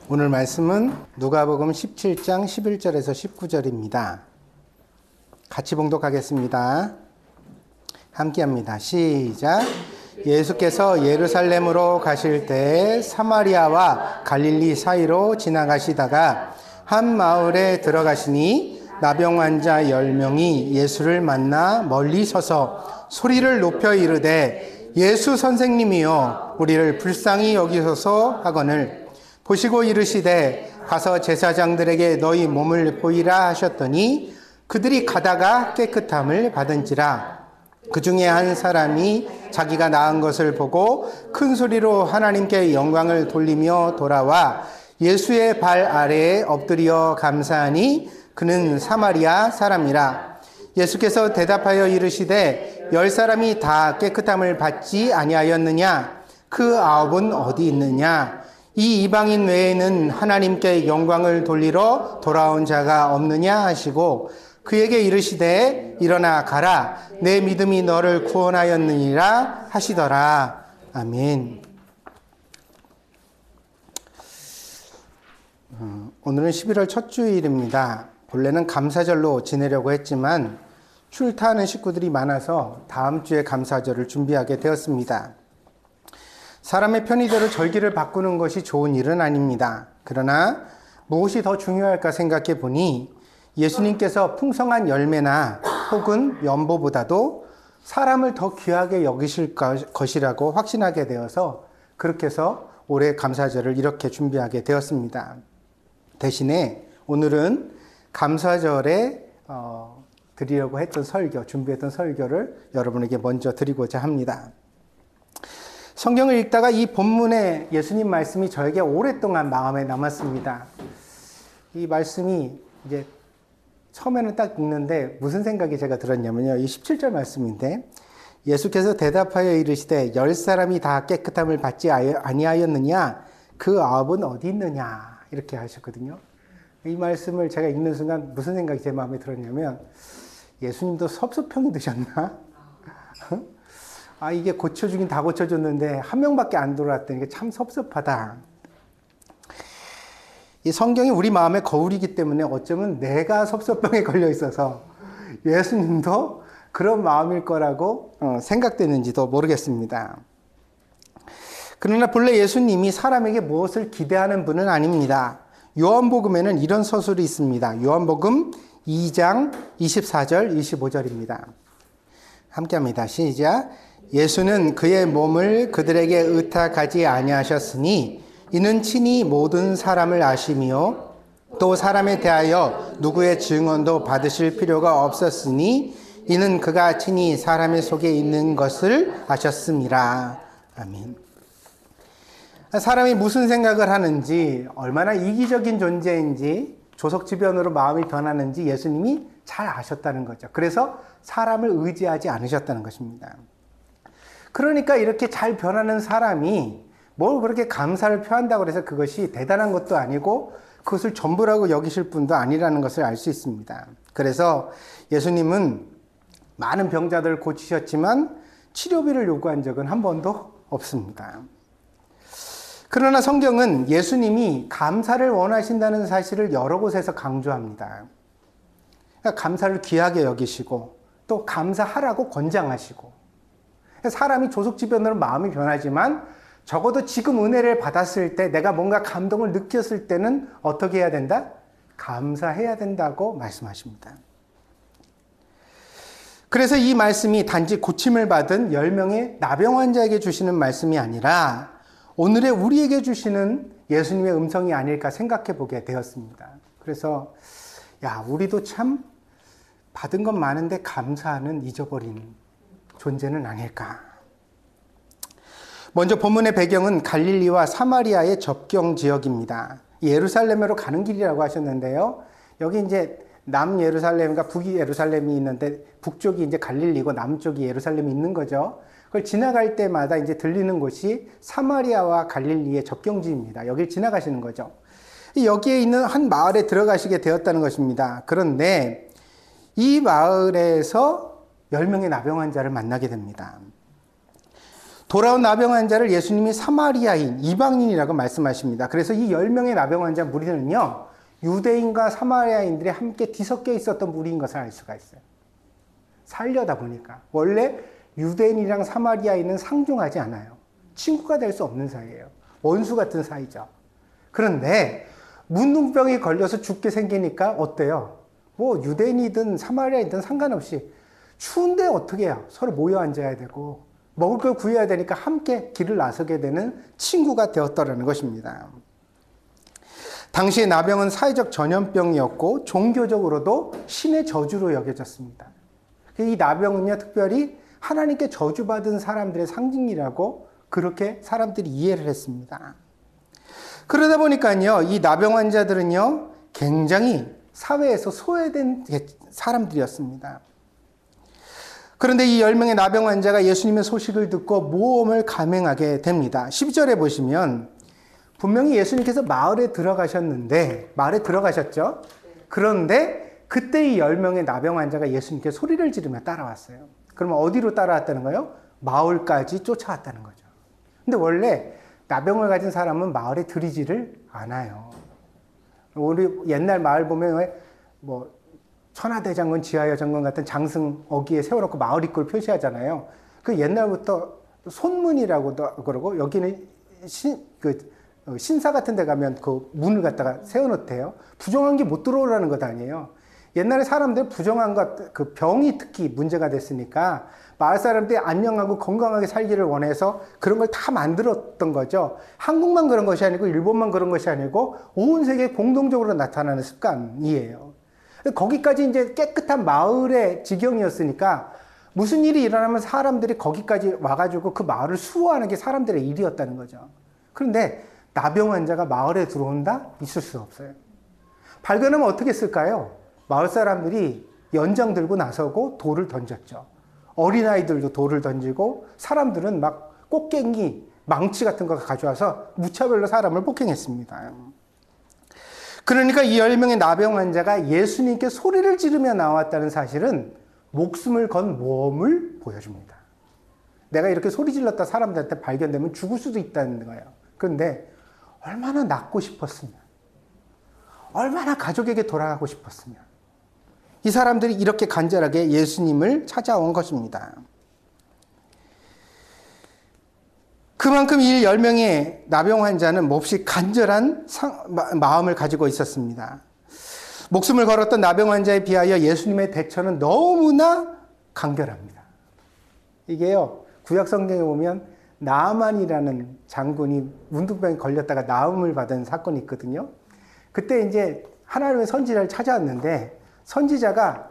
오늘 말씀은 누가복음 17장 11절에서 19절입니다. 같이 봉독하겠습니다. 함께합니다. 시작. 예수께서 예루살렘으로 가실 때 사마리아와 갈릴리 사이로 지나가시다가 한 마을에 들어가시니 나병 환자 10명이 예수를 만나 멀리 서서 소리를 높여 이르되 예수 선생님이여 우리를 불쌍히 여기소서 하거늘 보시고 이르시되 가서 제사장들에게 너희 몸을 보이라 하셨더니 그들이 가다가 깨끗함을 받은지라. 그 중에 한 사람이 자기가 나은 것을 보고 큰 소리로 하나님께 영광을 돌리며 돌아와 예수의 발 아래에 엎드려 감사하니 그는 사마리아 사람이라. 예수께서 대답하여 이르시되 10사람이 다 깨끗함을 받지 아니하였느냐? 그 9은 어디 있느냐? 이 이방인 외에는 하나님께 영광을 돌리러 돌아온 자가 없느냐 하시고 그에게 이르시되 일어나 가라 내 믿음이 너를 구원하였느니라 하시더라. 아멘. 오늘은 11월 첫 주일입니다. 본래는 감사절로 지내려고 했지만 출타하는 식구들이 많아서 다음 주에 감사절을 준비하게 되었습니다. 사람의 편의대로 절기를 바꾸는 것이 좋은 일은 아닙니다. 그러나 무엇이 더 중요할까 생각해 보니 예수님께서 풍성한 열매나 혹은 연보보다도 사람을 더 귀하게 여기실 것이라고 확신하게 되어서 그렇게 해서 올해 감사절을 이렇게 준비하게 되었습니다. 대신에 오늘은 감사절에 드리려고 했던 준비했던 설교를 여러분에게 먼저 드리고자 합니다. 성경을 읽다가 이 본문의 예수님 말씀이 저에게 오랫동안 마음에 남았습니다. 이 말씀이 이제 처음에는 딱 읽는데 무슨 생각이 제가 들었냐면요. 이 17절 말씀인데 예수께서 대답하여 이르시되 10사람이 다 깨끗함을 받지 아니하였느냐? 그 9은 어디 있느냐? 이렇게 하셨거든요. 이 말씀을 제가 읽는 순간 무슨 생각이 제 마음에 들었냐면 예수님도 섭섭형이 드셨나? 이게 고쳐주긴 다 고쳐줬는데 한 명밖에 안 들어왔다니 게 참 섭섭하다. 이 성경이 우리 마음의 거울이기 때문에 어쩌면 내가 섭섭병에 걸려 있어서 예수님도 그런 마음일 거라고 생각되는지도 모르겠습니다. 그러나 본래 예수님이 사람에게 무엇을 기대하는 분은 아닙니다. 요한복음에는 이런 서술이 있습니다. 요한복음 2장 24절 25절입니다. 함께합니다. 시작. 예수는 그의 몸을 그들에게 의탁하지 아니하셨으니 이는 친히 모든 사람을 아시며 또 사람에 대하여 누구의 증언도 받으실 필요가 없었으니 이는 그가 친히 사람의 속에 있는 것을 아셨음이라. 아멘. 사람이 무슨 생각을 하는지 얼마나 이기적인 존재인지 조석지변으로 마음이 변하는지 예수님이 잘 아셨다는 거죠. 그래서 사람을 의지하지 않으셨다는 것입니다. 그러니까 이렇게 잘 변하는 사람이 뭘 그렇게 감사를 표한다고 해서 그것이 대단한 것도 아니고 그것을 전부라고 여기실 분도 아니라는 것을 알 수 있습니다. 그래서 예수님은 많은 병자들을 고치셨지만 치료비를 요구한 적은 한 번도 없습니다. 그러나 성경은 예수님이 감사를 원하신다는 사실을 여러 곳에서 강조합니다. 그러니까 감사를 귀하게 여기시고 또 감사하라고 권장하시고 사람이 조석지변으로 마음이 변하지만 적어도 지금 은혜를 받았을 때 내가 뭔가 감동을 느꼈을 때는 어떻게 해야 된다? 감사해야 된다고 말씀하십니다. 그래서 이 말씀이 단지 고침을 받은 10명의 나병 환자에게 주시는 말씀이 아니라 오늘의 우리에게 주시는 예수님의 음성이 아닐까 생각해 보게 되었습니다. 그래서 우리도 참 받은 건 많은데 감사는 잊어버린 존재는 아닐까. 먼저 본문의 배경은 갈릴리와 사마리아의 접경 지역입니다. 예루살렘으로 가는 길이라고 하셨는데요. 여기 이제 남예루살렘과 북예루살렘이 있는데 북쪽이 이제 갈릴리고 남쪽이 예루살렘이 있는 거죠. 그걸 지나갈 때마다 이제 들리는 곳이 사마리아와 갈릴리의 접경지입니다. 여길 지나가시는 거죠. 여기에 있는 한 마을에 들어가시게 되었다는 것입니다. 그런데 이 마을에서 10명의 나병 환자를 만나게 됩니다. 돌아온 나병 환자를 예수님이 사마리아인, 이방인이라고 말씀하십니다. 그래서 이 10명의 나병 환자 무리는요, 유대인과 사마리아인들이 함께 뒤섞여 있었던 무리인 것을 알 수가 있어요. 살려다 보니까. 원래 유대인이랑 사마리아인은 상종하지 않아요. 친구가 될 수 없는 사이예요. 원수 같은 사이죠. 그런데 문둥병이 걸려서 죽게 생기니까 어때요? 뭐 유대인이든 사마리아이든 상관없이 추운데 어떻게 해요? 서로 모여 앉아야 되고 먹을 걸 구해야 되니까 함께 길을 나서게 되는 친구가 되었다라는 것입니다. 당시의 나병은 사회적 전염병이었고 종교적으로도 신의 저주로 여겨졌습니다. 이 나병은요, 특별히 하나님께 저주받은 사람들의 상징이라고 그렇게 사람들이 이해를 했습니다. 그러다 보니까요, 이 나병 환자들은요, 굉장히 사회에서 소외된 사람들이었습니다. 그런데 이 10명의 나병 환자가 예수님의 소식을 듣고 모험을 감행하게 됩니다. 12절에 보시면 분명히 예수님께서 마을에 들어가셨죠? 그런데 그때 이 10명의 나병 환자가 예수님께 소리를 지르며 따라왔어요. 그러면 어디로 따라왔다는 거예요? 마을까지 쫓아왔다는 거죠. 근데 원래 나병을 가진 사람은 마을에 들이지를 않아요. 우리 옛날 마을 보면 왜 뭐 천하대장군, 지하여장군 같은 장승 어귀에 세워놓고 마을 입구를 표시하잖아요. 그 옛날부터 손문이라고도 그러고 여기는 신사 같은 데 가면 그 문을 갖다가 세워놓대요. 부정한 게 못 들어오라는 것 아니에요. 옛날에 사람들 부정한 것, 그 병이 특히 문제가 됐으니까 마을 사람들이 안녕하고 건강하게 살기를 원해서 그런 걸 다 만들었던 거죠. 한국만 그런 것이 아니고 일본만 그런 것이 아니고 온 세계에 공동적으로 나타나는 습관이에요. 거기까지 이제 깨끗한 마을의 지경이었으니까 무슨 일이 일어나면 사람들이 거기까지 와가지고 그 마을을 수호하는 게 사람들의 일이었다는 거죠. 그런데 나병 환자가 마을에 들어온다? 있을 수 없어요. 발견하면 어떻게 했을까요? 마을 사람들이 연장 들고 나서고 돌을 던졌죠. 어린아이들도 돌을 던지고 사람들은 막 꽃갱이, 망치 같은 거 가져와서 무차별로 사람을 폭행했습니다. 그러니까 이 10명의 나병 환자가 예수님께 소리를 지르며 나왔다는 사실은 목숨을 건 모험을 보여줍니다. 내가 이렇게 소리 질렀다 사람들한테 발견되면 죽을 수도 있다는 거예요. 그런데 얼마나 낫고 싶었으면, 얼마나 가족에게 돌아가고 싶었으면 이 사람들이 이렇게 간절하게 예수님을 찾아온 것입니다. 그만큼 이 10명의 나병 환자는 몹시 간절한 마음을 가지고 있었습니다. 목숨을 걸었던 나병 환자에 비하여 예수님의 대처는 너무나 간결합니다. 이게요, 구약 성경에 보면 나아만이라는 장군이 문둥병에 걸렸다가 나음을 받은 사건이 있거든요. 그때 이제 하나님의 선지자를 찾아왔는데 선지자가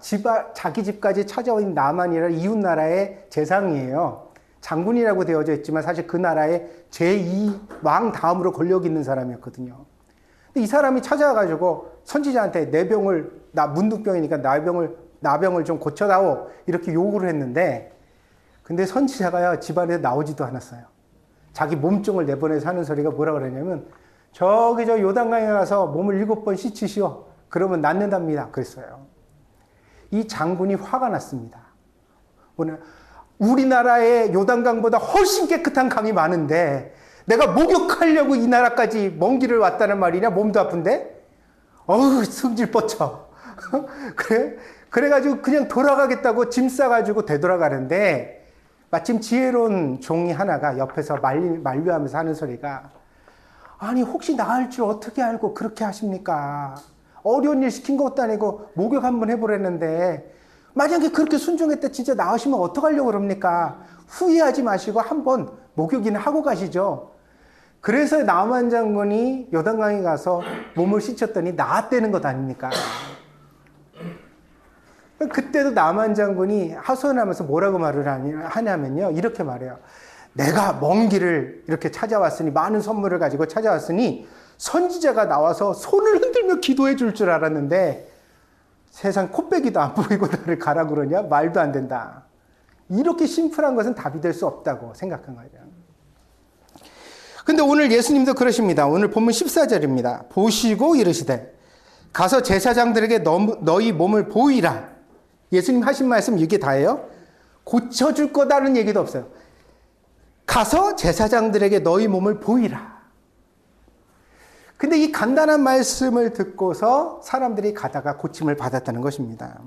자기 집까지 찾아온 나아만이라는 이웃 나라의 재상이에요. 장군이라고 되어져 있지만 사실 그 나라의 제2왕 다음으로 권력 있는 사람이었거든요. 근데 이 사람이 찾아와가지고 선지자한테 내 병을, 나 문둥병이니까 나병을 좀 고쳐다오 이렇게 요구를 했는데 근데 선지자가요 집안에서 나오지도 않았어요. 자기 몸종을 내보내서 하는 소리가 뭐라 그러냐면 저기 저 요단강에 가서 몸을 7번 씻으시오. 그러면 낫는답니다. 그랬어요. 이 장군이 화가 났습니다. 우리나라의 요단강보다 훨씬 깨끗한 강이 많은데 내가 목욕하려고 이 나라까지 먼 길을 왔다는 말이냐? 몸도 아픈데? 어우, 성질 뻗쳐. 그래가지고 그냥 돌아가겠다고 짐 싸가지고 되돌아가는데 마침 지혜로운 종이 하나가 옆에서 만류하면서 하는 소리가 아니 혹시 나을 줄 어떻게 알고 그렇게 하십니까? 어려운 일 시킨 것도 아니고 목욕 한번 해보랬는데 만약에 그렇게 순종했다 진짜 나으시면 어떡하려고 그럽니까? 후회하지 마시고 한번 목욕이나 하고 가시죠. 그래서 나만 장군이 요단강에 가서 몸을 씻었더니 나았다는 것 아닙니까? 그때도 나만 장군이 하소연하면서 뭐라고 말을 하냐면요. 이렇게 말해요. 내가 먼 길을 이렇게 찾아왔으니 많은 선물을 가지고 찾아왔으니 선지자가 나와서 손을 흔들며 기도해 줄 줄 알았는데 세상 코빼기도 안 보이고 나를 가라 그러냐? 말도 안 된다. 이렇게 심플한 것은 답이 될 수 없다고 생각한 거죠. 근데 오늘 예수님도 그러십니다. 오늘 본문 14절입니다. 보시고 이르시되 가서 제사장들에게 너희 몸을 보이라. 예수님 하신 말씀 이게 다예요. 고쳐줄 거다는 얘기도 없어요. 가서 제사장들에게 너희 몸을 보이라. 근데 이 간단한 말씀을 듣고서 사람들이 가다가 고침을 받았다는 것입니다.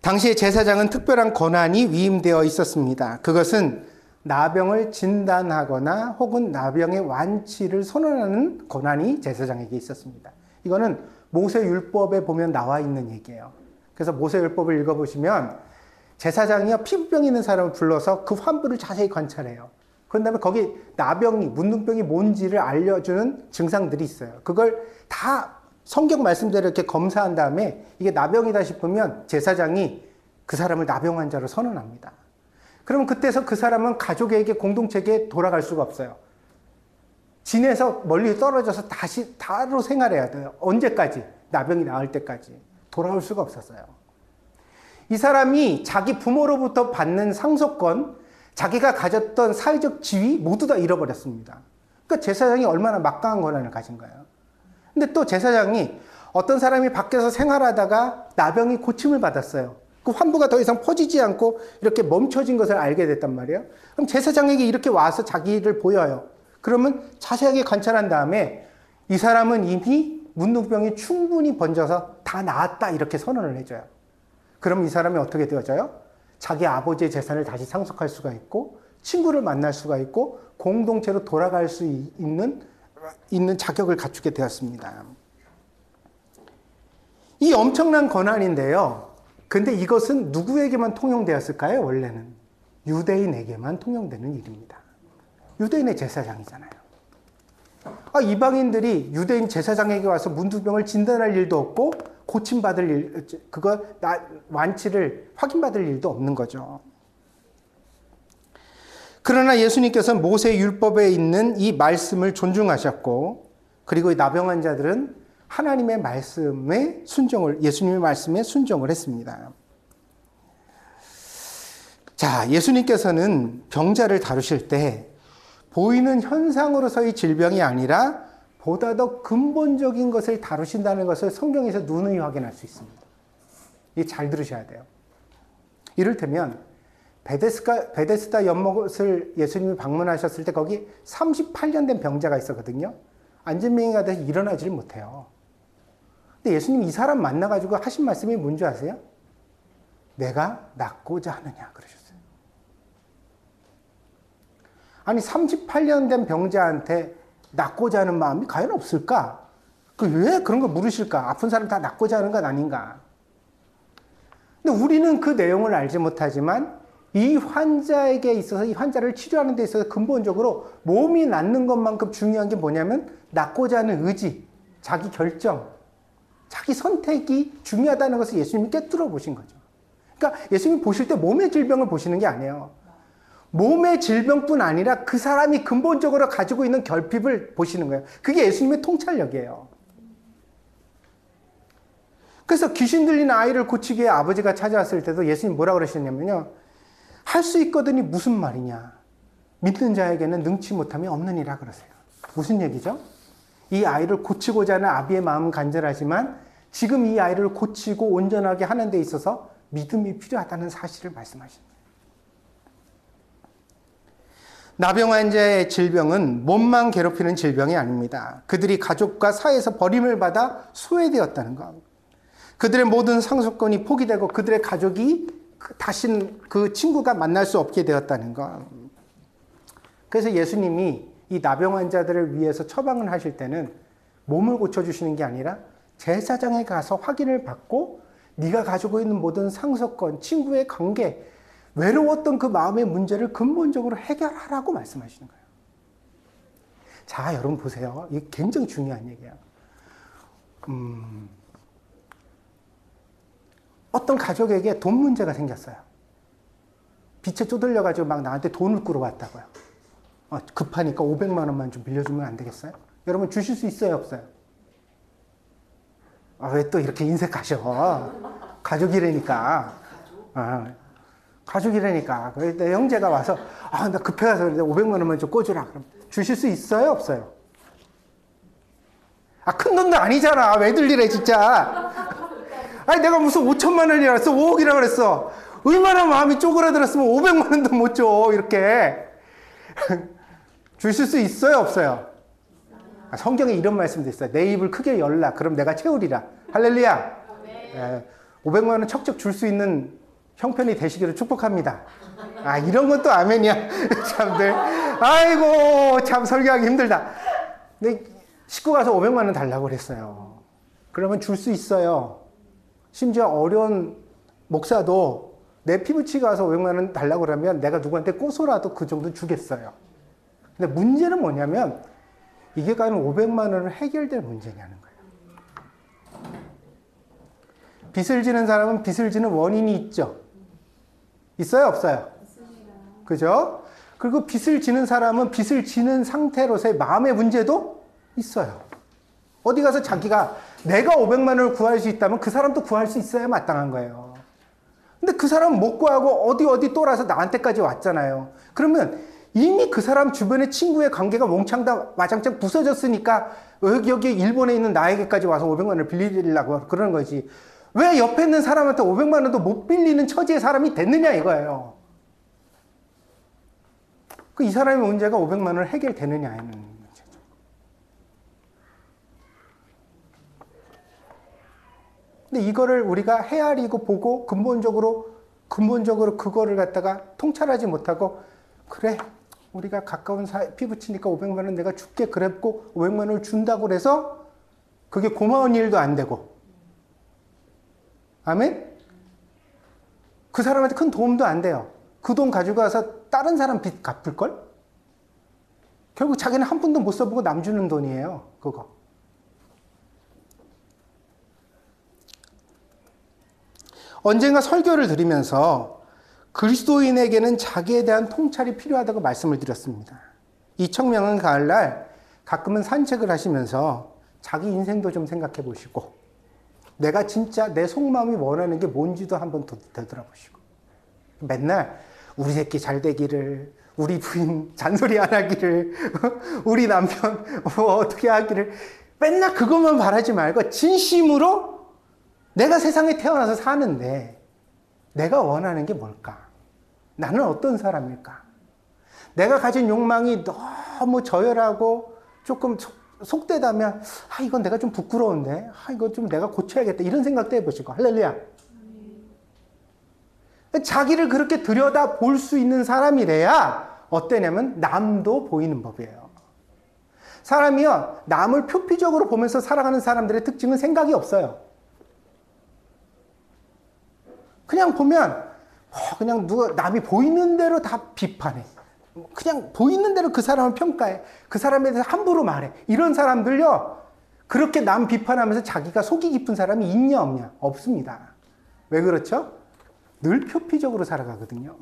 당시에 제사장은 특별한 권한이 위임되어 있었습니다. 그것은 나병을 진단하거나 혹은 나병의 완치를 선언하는 권한이 제사장에게 있었습니다. 이거는 모세율법에 보면 나와 있는 얘기예요. 그래서 모세율법을 읽어보시면 제사장이요, 피부병 있는 사람을 불러서 그 환부를 자세히 관찰해요. 그런 다음에 거기 나병이, 문둥병이 뭔지를 알려주는 증상들이 있어요. 그걸 다 성경 말씀대로 이렇게 검사한 다음에 이게 나병이다 싶으면 제사장이 그 사람을 나병 환자로 선언합니다. 그러면 그때서 그 사람은 가족에게, 공동체에게 돌아갈 수가 없어요. 진에서 멀리 떨어져서 다시 따로 생활해야 돼요. 언제까지? 나병이 나을 때까지. 돌아올 수가 없었어요. 이 사람이 자기 부모로부터 받는 상속권, 자기가 가졌던 사회적 지위 모두 다 잃어버렸습니다. 그러니까 제사장이 얼마나 막강한 권한을 가진 거예요. 근데 또 제사장이 어떤 사람이 밖에서 생활하다가 나병이 고침을 받았어요. 그 환부가 더 이상 퍼지지 않고 이렇게 멈춰진 것을 알게 됐단 말이에요. 그럼 제사장에게 이렇게 와서 자기를 보여요. 그러면 자세하게 관찰한 다음에 이 사람은 이미 문둥병이 충분히 번져서 다 나았다 이렇게 선언을 해줘요. 그럼 이 사람이 어떻게 되어져요? 자기 아버지의 재산을 다시 상속할 수가 있고 친구를 만날 수가 있고 공동체로 돌아갈 수 있는 자격을 갖추게 되었습니다. 이 엄청난 권한인데요. 근데 이것은 누구에게만 통용되었을까요? 원래는 유대인에게만 통용되는 일입니다. 유대인의 제사장이잖아요. 이방인들이 유대인 제사장에게 와서 문둥병을 진단할 일도 없고 고침받을 일, 완치를 확인받을 일도 없는 거죠. 그러나 예수님께서는 모세 율법에 있는 이 말씀을 존중하셨고, 그리고 이 나병 환자들은 하나님의 말씀에 순종을, 예수님의 말씀에 순종을 했습니다. 자, 예수님께서는 병자를 다루실 때 보이는 현상으로서의 질병이 아니라 보다 더 근본적인 것을 다루신다는 것을 성경에서 누누이 확인할 수 있습니다. 이게 잘 들으셔야 돼요. 이를테면 베데스다 연못을 예수님이 방문하셨을 때 거기 38년 된 병자가 있었거든요. 안진뱅이가 돼서 일어나지를 못해요. 근데 예수님이 이 사람 만나가지고 하신 말씀이 뭔지 아세요? 내가 낫고자 하느냐 그러셨어요. 아니 38년 된 병자한테 낫고자 하는 마음이 과연 없을까? 왜 그런 걸 물으실까? 아픈 사람 다 낫고자 하는 건 아닌가? 근데 우리는 그 내용을 알지 못하지만 이 환자에게 있어서, 이 환자를 치료하는 데 있어서 근본적으로 몸이 낫는 것만큼 중요한 게 뭐냐면 낫고자 하는 의지, 자기 결정, 자기 선택이 중요하다는 것을 예수님이 꿰뚫어 보신 거죠. 그러니까 예수님이 보실 때 몸의 질병을 보시는 게 아니에요. 몸의 질병뿐 아니라 그 사람이 근본적으로 가지고 있는 결핍을 보시는 거예요. 그게 예수님의 통찰력이에요. 그래서 귀신 들린 아이를 고치기 위해 아버지가 찾아왔을 때도 예수님 뭐라고 그러셨냐면요. 할 수 있거든이 무슨 말이냐. 믿는 자에게는 능치 못함이 없느니라 그러세요. 무슨 얘기죠? 이 아이를 고치고자 하는 아비의 마음은 간절하지만 지금 이 아이를 고치고 온전하게 하는 데 있어서 믿음이 필요하다는 사실을 말씀하십니다. 나병 환자의 질병은 몸만 괴롭히는 질병이 아닙니다. 그들이 가족과 사회에서 버림을 받아 소외되었다는 것. 그들의 모든 상속권이 포기되고 그들의 가족이 다신 그 친구가 만날 수 없게 되었다는 것. 그래서 예수님이 이 나병 환자들을 위해서 처방을 하실 때는 몸을 고쳐주시는 게 아니라 제사장에 가서 확인을 받고 네가 가지고 있는 모든 상속권, 친구의 관계, 외로웠던 그 마음의 문제를 근본적으로 해결하라고 말씀하시는 거예요. 자, 여러분 보세요. 이게 굉장히 중요한 얘기예요. 어떤 가족에게 돈 문제가 생겼어요. 빚에 쪼들려가지고 막 나한테 돈을 끌어왔다고요. 급하니까 500만 원만 좀 빌려주면 안 되겠어요? 여러분 주실 수 있어요, 없어요? 왜 또 이렇게 인색하셔? 가족이라니까. 가족이라니까. 내 형제가 와서 나 급해가서 500만 원만 좀 꿔주라. 그럼 주실 수 있어요, 없어요? 큰 돈도 아니잖아. 왜 들리래 진짜. 아니 내가 무슨 5천만 원이라 그랬어, 5억이라 그랬어. 얼마나 마음이 쪼그라들었으면 500만 원도 못 줘, 이렇게. 주실 수 있어요, 없어요? 성경에 이런 말씀도 있어요. 내 입을 크게 열라. 그럼 내가 채우리라. 할렐루야. 네. 500만 원 척척 줄 수 있는 형편이 되시기를 축복합니다. 이런 건 또 아멘이야. 참들. 아이고, 참 설교하기 힘들다. 근데 식구 가서 500만 원 달라고 그랬어요. 그러면 줄 수 있어요. 심지어 어려운 목사도 내 피부치 가서 500만 원 달라고 그러면 내가 누구한테 꼬소라도 그 정도 주겠어요. 근데 문제는 뭐냐면 이게 과연 500만 원을 해결될 문제냐는 거예요. 빚을 지는 사람은 빚을 지는 원인이 있죠. 있어요, 없어요? 그죠? 그리고 빚을 지는 사람은 빚을 지는 상태로서의 마음의 문제도 있어요. 어디 가서 자기가 내가 500만 원을 구할 수 있다면 그 사람도 구할 수 있어야 마땅한 거예요. 근데 그 사람은 못 구하고 어디 또 라서 나한테까지 왔잖아요. 그러면 이미 그 사람 주변의 친구의 관계가 몽창다 와장창 부서졌으니까 여기 일본에 있는 나에게까지 와서 500만 원을 빌리려고 그러는 거지. 왜 옆에 있는 사람한테 500만 원도 못 빌리는 처지의 사람이 됐느냐 이거예요. 이 사람의 문제가 500만 원을 해결되느냐 하는 문제죠. 근데 이거를 우리가 헤아리고 보고 근본적으로 그거를 갖다가 통찰하지 못하고 그래 우리가 가까운 피부치니까 500만 원 내가 줄게 그랬고 500만 원을 준다고 해서 그게 고마운 일도 안 되고 아멘? 그 사람한테 큰 도움도 안 돼요. 그 돈 가지고 가서 다른 사람 빚 갚을걸? 결국 자기는 한 푼도 못 써보고 남 주는 돈이에요. 그거. 언젠가 설교를 드리면서 그리스도인에게는 자기에 대한 통찰이 필요하다고 말씀을 드렸습니다. 이 청명한 가을날 가끔은 산책을 하시면서 자기 인생도 좀 생각해 보시고 내가 진짜 내 속마음이 원하는 게 뭔지도 한번 되돌아보시고 맨날 우리 새끼 잘 되기를 우리 부인 잔소리 안 하기를 우리 남편 어떻게 하기를 맨날 그것만 바라지 말고 진심으로 내가 세상에 태어나서 사는데 내가 원하는 게 뭘까? 나는 어떤 사람일까? 내가 가진 욕망이 너무 저열하고 조금 속되다면 이건 내가 좀 부끄러운데 이거 좀 내가 고쳐야겠다 이런 생각도 해보시고 할렐루야. 자기를 그렇게 들여다 볼 수 있는 사람이래야 어때냐면 남도 보이는 법이에요. 사람이요 남을 표피적으로 보면서 살아가는 사람들의 특징은 생각이 없어요. 그냥 보면 그냥 누가 남이 보이는 대로 다 비판해. 그냥 보이는 대로 그 사람을 평가해. 그 사람에 대해서 함부로 말해. 이런 사람들요 그렇게 남 비판하면서 자기가 속이 깊은 사람이 있냐 없냐? 없습니다. 왜 그렇죠? 늘 표피적으로 살아가거든요.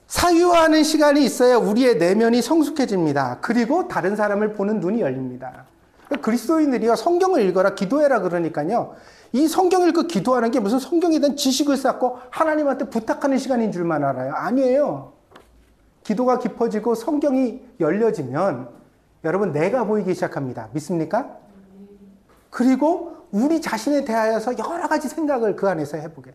사유하는 시간이 있어야 우리의 내면이 성숙해집니다. 그리고 다른 사람을 보는 눈이 열립니다. 그리스도인들이요 성경을 읽어라 기도해라 그러니까요 이 성경 읽고 기도하는 게 무슨 성경에 대한 지식을 쌓고 하나님한테 부탁하는 시간인 줄만 알아요. 아니에요. 기도가 깊어지고 성경이 열려지면 여러분 내가 보이기 시작합니다. 믿습니까? 그리고 우리 자신에 대하여서 여러 가지 생각을 그 안에서 해보게.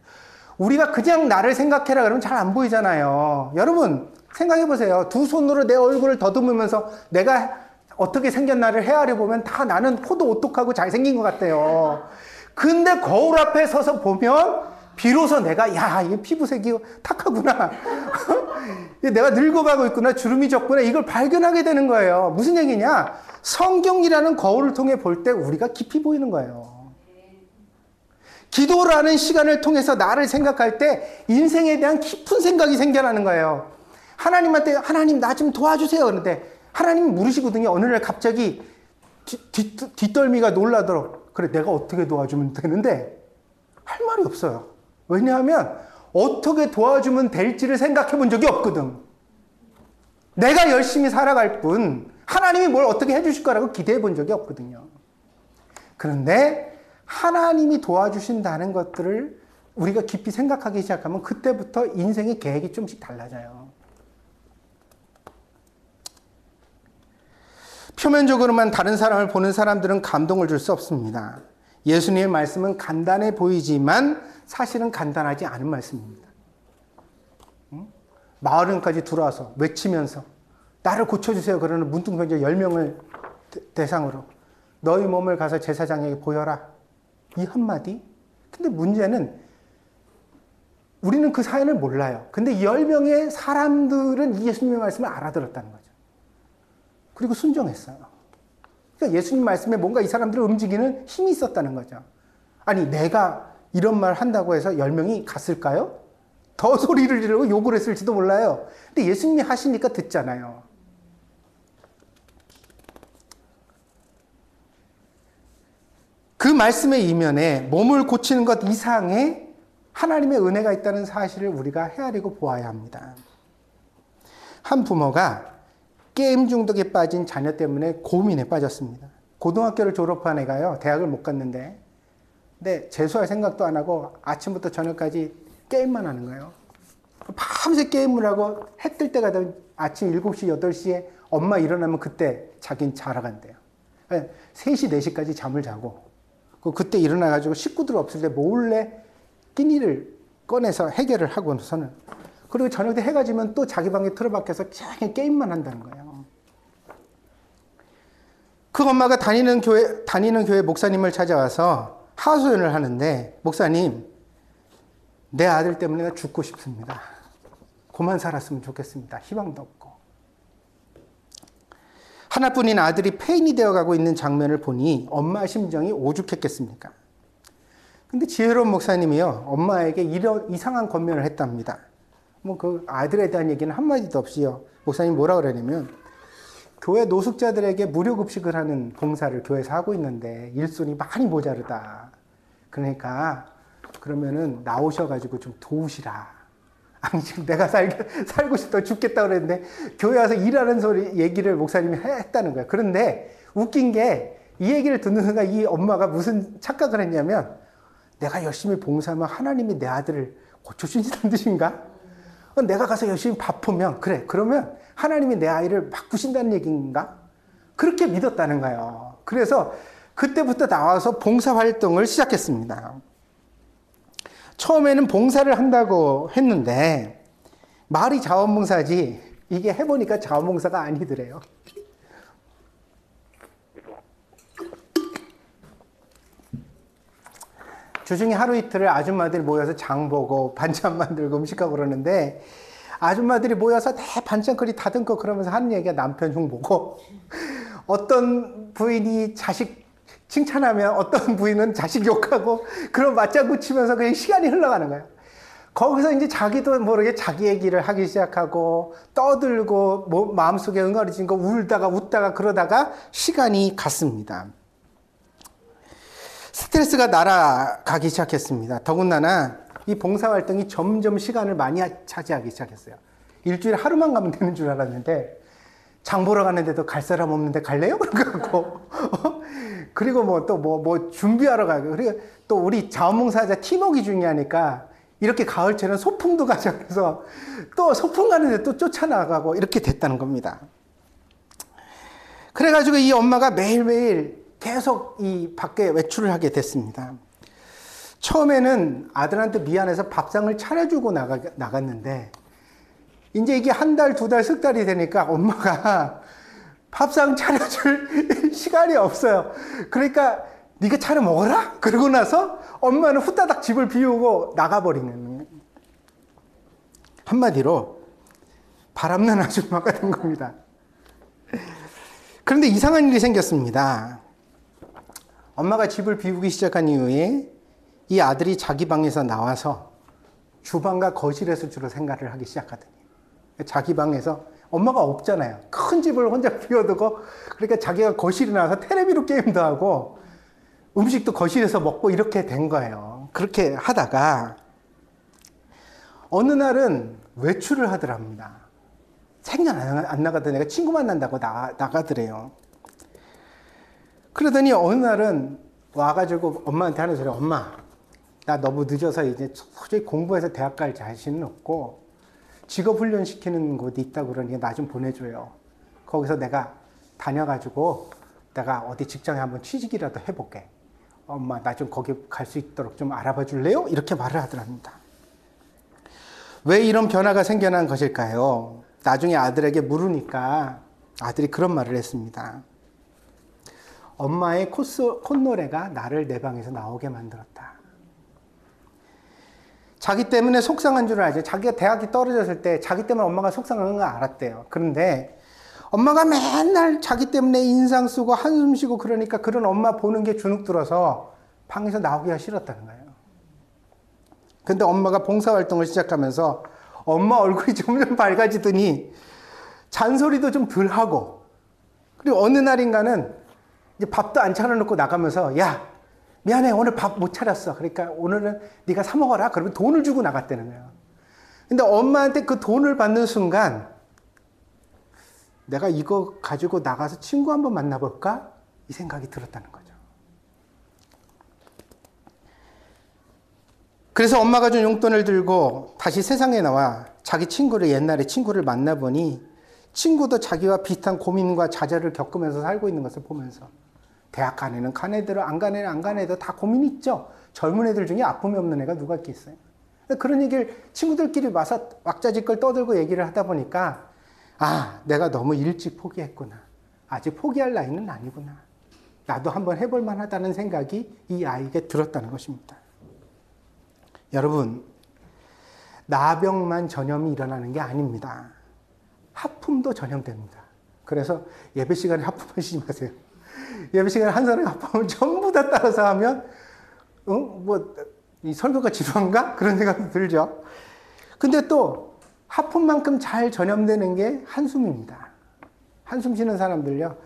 우리가 그냥 나를 생각해라 그러면 잘 안 보이잖아요. 여러분 생각해 보세요. 두 손으로 내 얼굴을 더듬으면서 내가 어떻게 생겼나를 헤아려 보면 다 나는 코도 오똑하고 잘생긴 것 같아요. 근데 거울 앞에 서서 보면 비로소 내가 이 피부색이 탁하구나. 내가 늙어가고 있구나. 주름이 졌구나. 이걸 발견하게 되는 거예요. 무슨 얘기냐? 성경이라는 거울을 통해 볼 때 우리가 깊이 보이는 거예요. 기도라는 시간을 통해서 나를 생각할 때 인생에 대한 깊은 생각이 생겨나는 거예요. 하나님한테 하나님 나 좀 도와주세요. 그런데 하나님이 물으시거든요. 어느 날 갑자기 뒷덜미가 놀라도록 그래 내가 어떻게 도와주면 되는데 할 말이 없어요. 왜냐하면 어떻게 도와주면 될지를 생각해 본 적이 없거든. 내가 열심히 살아갈 뿐 하나님이 뭘 어떻게 해주실 거라고 기대해 본 적이 없거든요. 그런데 하나님이 도와주신다는 것들을 우리가 깊이 생각하기 시작하면 그때부터 인생의 계획이 좀씩 달라져요. 표면적으로만 다른 사람을 보는 사람들은 감동을 줄 수 없습니다. 예수님의 말씀은 간단해 보이지만 사실은 간단하지 않은 말씀입니다. 마을은까지 들어와서 외치면서 나를 고쳐주세요 그러는 문둥병자 10명을 대상으로 너희 몸을 가서 제사장에게 보여라. 이 한마디. 근데 문제는 우리는 그 사연을 몰라요. 근데 10명의 사람들은 예수님의 말씀을 알아들었다는 거죠. 그리고 순종했어요. 그러니까 예수님 말씀에 뭔가 이 사람들을 움직이는 힘이 있었다는 거죠. 아니 내가 이런 말 한다고 해서 10명이 갔을까요? 더 소리를 지르고 욕을 했을지도 몰라요. 근데 예수님이 하시니까 듣잖아요. 그 말씀의 이면에 몸을 고치는 것 이상의 하나님의 은혜가 있다는 사실을 우리가 헤아리고 보아야 합니다. 한 부모가 게임 중독에 빠진 자녀 때문에 고민에 빠졌습니다. 고등학교를 졸업한 애가요, 대학을 못 갔는데, 근데 재수할 생각도 안 하고 아침부터 저녁까지 게임만 하는 거예요. 밤새 게임을 하고 해 뜰 때가 되면 아침 7시, 8시에 엄마 일어나면 그때 자긴 자러 간대요. 3시, 4시까지 잠을 자고, 그때 일어나가지고 식구들 없을 때 몰래 끼니를 꺼내서 해결을 하고서는, 그리고 저녁 때 해가 지면 또 자기 방에 틀어박혀서 그냥 게임만 한다는 거예요. 그 엄마가 다니는 교회 목사님을 찾아와서 하소연을 하는데, 목사님, 내 아들 때문에 내가 죽고 싶습니다. 그만 살았으면 좋겠습니다. 희망도 없고. 하나뿐인 아들이 폐인이 되어가고 있는 장면을 보니 엄마의 심정이 오죽했겠습니까? 근데 지혜로운 목사님이요, 엄마에게 이런 이상한 권면을 했답니다. 뭐 그 아들에 대한 얘기는 한마디도 없이요, 목사님이 뭐라 그러냐면, 교회 노숙자들에게 무료 급식을 하는 봉사를 교회에서 하고 있는데 일손이 많이 모자르다. 그러니까 그러면은 나오셔가지고 좀 도우시라. 아니 지금 내가 살고 싶다 죽겠다 그랬는데 교회 와서 일하는 소리 얘기를 목사님이 했다는 거야. 그런데 웃긴 게 이 얘기를 듣는 순간 이 엄마가 무슨 착각을 했냐면, 내가 열심히 봉사하면 하나님이 내 아들을 고쳐주신다는 뜻인가? 내가 가서 열심히 바쁘면, 그래, 그러면 하나님이 내 아이를 바꾸신다는 얘기인가? 그렇게 믿었다는 거예요. 그래서 그때부터 나와서 봉사활동을 시작했습니다. 처음에는 봉사를 한다고 했는데 말이 자원봉사지 이게 해보니까 자원봉사가 아니더래요. 주중에 하루 이틀을 아줌마들이 모여서 장 보고 반찬 만들고 음식하고 그러는데, 아줌마들이 모여서 내 반찬거리 다듬고 그러면서 하는 얘기가 남편 흉 보고, 어떤 부인이 자식 칭찬하면 어떤 부인은 자식 욕하고, 그런 맞장구 치면서 그냥 시간이 흘러가는 거예요. 거기서 이제 자기도 모르게 자기 얘기를 하기 시작하고, 떠들고, 뭐 마음속에 응어리진 거 울다가 웃다가 그러다가 시간이 갔습니다. 스트레스가 날아가기 시작했습니다. 더군다나 이 봉사활동이 점점 시간을 많이 차지하기 시작했어요. 일주일에 하루만 가면 되는 줄 알았는데, 장 보러 가는데도 갈 사람 없는데 갈래요? 그러고 그리고 뭐 또 뭐 준비하러 가고, 그리고 또 우리 자원봉사자 팀워크 중요하니까 이렇게 가을철에는 소풍도 가자 그래서 또 소풍 가는데 또 쫓아나가고 이렇게 됐다는 겁니다. 그래가지고 이 엄마가 매일매일 계속 이 밖에 외출을 하게 됐습니다. 처음에는 아들한테 미안해서 밥상을 차려주고 나갔는데, 이제 이게 한 달, 두 달, 석 달이 되니까 엄마가 밥상 차려줄 시간이 없어요. 그러니까 네가 차려 먹어라? 그러고 나서 엄마는 후다닥 집을 비우고 나가버리는, 한마디로 바람난 아줌마가 된 겁니다. 그런데 이상한 일이 생겼습니다. 엄마가 집을 비우기 시작한 이후에 이 아들이 자기 방에서 나와서 주방과 거실에서 주로 생활을 하기 시작하더니, 자기 방에서 엄마가 없잖아요. 큰 집을 혼자 비워두고, 그러니까 자기가 거실에 나와서 테레비로 게임도 하고 음식도 거실에서 먹고 이렇게 된 거예요. 그렇게 하다가 어느 날은 외출을 하더랍니다. 생년 안 나가던 애가 친구 만난다고 나가더래요. 그러더니 어느 날은 와가지고 엄마한테 하는 소리, 엄마, 나 너무 늦어서 이제 솔직히 공부해서 대학 갈 자신은 없고 직업훈련 시키는 곳이 있다고 그러니 나 좀 보내줘요. 거기서 내가 다녀가지고 내가 어디 직장에 한번 취직이라도 해볼게. 엄마 나 좀 거기 갈 수 있도록 좀 알아봐 줄래요? 이렇게 말을 하더랍니다. 왜 이런 변화가 생겨난 것일까요? 나중에 아들에게 물으니까 아들이 그런 말을 했습니다. 엄마의 콧노래가 나를 내 방에서 나오게 만들었다. 자기 때문에 속상한 줄 알죠. 자기가 대학이 떨어졌을 때 자기 때문에 엄마가 속상한 걸 알았대요. 그런데 엄마가 맨날 자기 때문에 인상 쓰고 한숨 쉬고 그러니까 그런 엄마 보는 게 주눅 들어서 방에서 나오기가 싫었다는 거예요. 근데 엄마가 봉사활동을 시작하면서 엄마 얼굴이 점점 밝아지더니 잔소리도 좀 덜 하고, 그리고 어느 날인가는 이제 밥도 안 차려놓고 나가면서 야 미안해 오늘 밥 못 차렸어. 그러니까 오늘은 네가 사 먹어라. 그러면 돈을 주고 나갔다는 거예요. 근데 엄마한테 그 돈을 받는 순간 내가 이거 가지고 나가서 친구 한번 만나볼까? 이 생각이 들었다는 거죠. 그래서 엄마가 준 용돈을 들고 다시 세상에 나와 자기 친구를, 옛날에 친구를 만나보니 친구도 자기와 비슷한 고민과 좌절을 겪으면서 살고 있는 것을 보면서 대학 간 애는 간 애들, 안 간 애는 안 간 애들 다 고민이 있죠. 젊은 애들 중에 아픔이 없는 애가 누가 있겠어요. 그런 얘기를 친구들끼리 와서 왁자지껄 떠들고 얘기를 하다 보니까 아, 내가 너무 일찍 포기했구나. 아직 포기할 나이는 아니구나. 나도 한번 해볼 만하다는 생각이 이 아이에게 들었다는 것입니다. 여러분, 나병만 전염이 일어나는 게 아닙니다. 하품도 전염됩니다. 그래서 예배 시간에 하품하시지 마세요. 예배 시간에 한 사람이 하품을 전부 다 따라서 하면 이 설교가 지루한가? 그런 생각이 들죠. 근데 또 하품만큼 잘 전염되는 게 한숨입니다. 한숨 쉬는 사람들요.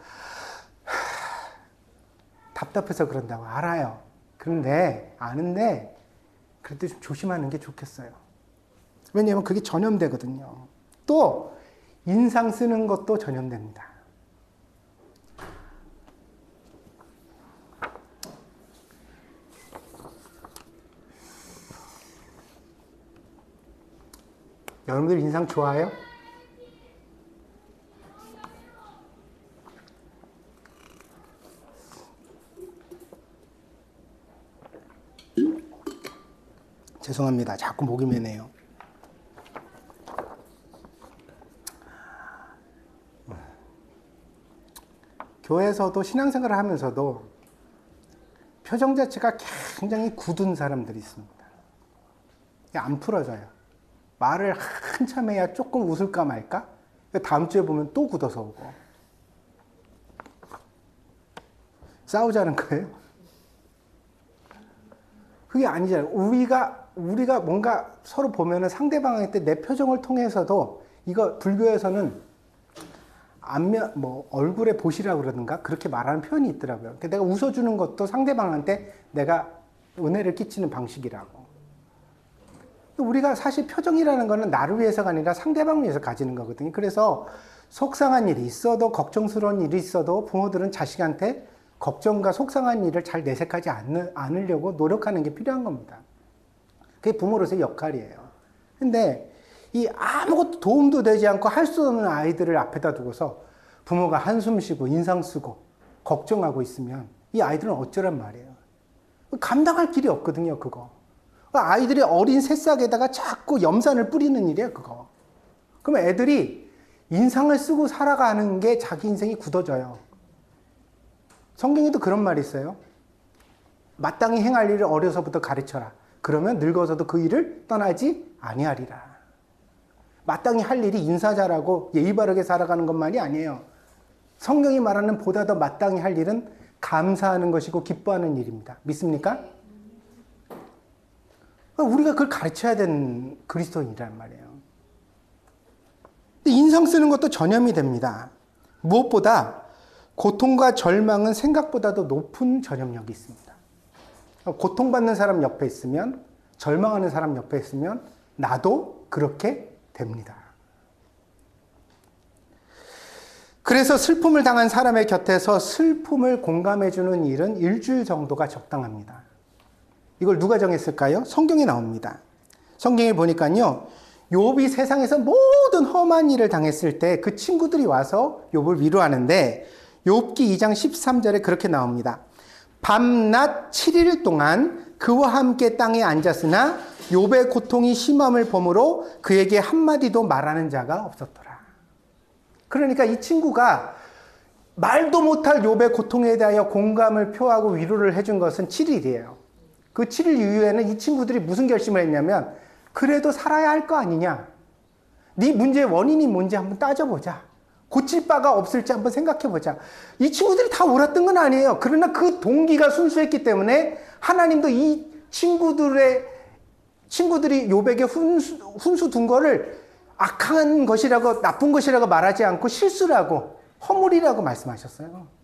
답답해서 그런다고 알아요. 그런데 아는데 그래도 좀 조심하는 게 좋겠어요. 왜냐하면 그게 전염되거든요. 또 인상 쓰는 것도 전염됩니다. 여러분들 인상 좋아요? 죄송합니다. 자꾸 목이 메네요. 교회에서도 신앙생활을 하면서도 표정 자체가 굉장히 굳은 사람들이 있습니다. 안 풀어져요. 말을 한참 해야 조금 웃을까 말까? 다음 주에 보면 또 굳어서 오고. 싸우자는 거예요? 그게 아니잖아요. 우리가 뭔가 서로 보면은 상대방한테 내 표정을 통해서도, 이거 불교에서는 얼굴에 보시라고 그러든가 그렇게 말하는 표현이 있더라고요. 그러니까 내가 웃어주는 것도 상대방한테 내가 은혜를 끼치는 방식이라고. 우리가 사실 표정이라는 거는 나를 위해서가 아니라 상대방을 위해서 가지는 거거든요. 그래서 속상한 일이 있어도, 걱정스러운 일이 있어도 부모들은 자식한테 걱정과 속상한 일을 잘 내색하지 않으려고 노력하는 게 필요한 겁니다. 그게 부모로서의 역할이에요. 근데 이 아무것도 도움도 되지 않고 할 수 없는 아이들을 앞에다 두고서 부모가 한숨 쉬고 인상 쓰고 걱정하고 있으면 이 아이들은 어쩌란 말이에요. 감당할 길이 없거든요, 그거. 아이들이 어린 새싹에다가 자꾸 염산을 뿌리는 일이에요, 그거. 그러면 애들이 인상을 쓰고 살아가는 게 자기 인생이 굳어져요. 성경에도 그런 말이 있어요. 마땅히 행할 일을 어려서부터 가르쳐라. 그러면 늙어서도 그 일을 떠나지 아니하리라. 마땅히 할 일이 인사 잘하고 예의 바르게 살아가는 것만이 아니에요. 성경이 말하는 보다 더 마땅히 할 일은 감사하는 것이고 기뻐하는 일입니다. 믿습니까? 우리가 그걸 가르쳐야 되는 그리스도인이란 말이에요. 인상 쓰는 것도 전염이 됩니다. 무엇보다 고통과 절망은 생각보다도 높은 전염력이 있습니다. 고통받는 사람 옆에 있으면, 절망하는 사람 옆에 있으면 나도 그렇게 됩니다. 그래서 슬픔을 당한 사람의 곁에서 슬픔을 공감해주는 일은 일주일 정도가 적당합니다. 이걸 누가 정했을까요? 성경에 나옵니다. 성경에 보니까요, 욥이 세상에서 모든 험한 일을 당했을 때 그 친구들이 와서 욥을 위로하는데 욥기 2장 13절에 그렇게 나옵니다. 밤낮 7일 동안 그와 함께 땅에 앉았으나 욥의 고통이 심함을 보므로 그에게 한마디도 말하는 자가 없었더라. 그러니까 이 친구가 말도 못할 욥의 고통에 대하여 공감을 표하고 위로를 해준 것은 7일이에요. 그 7일 이후에는 이 친구들이 무슨 결심을 했냐면 그래도 살아야 할 거 아니냐. 네 문제의 원인이 뭔지 한번 따져보자. 고칠 바가 없을지 한번 생각해보자. 이 친구들이 다 옳았던 건 아니에요. 그러나 그 동기가 순수했기 때문에 하나님도 이 친구들이 욥에게 훈수 둔 거를 악한 것이라고 나쁜 것이라고 말하지 않고 실수라고 허물이라고 말씀하셨어요.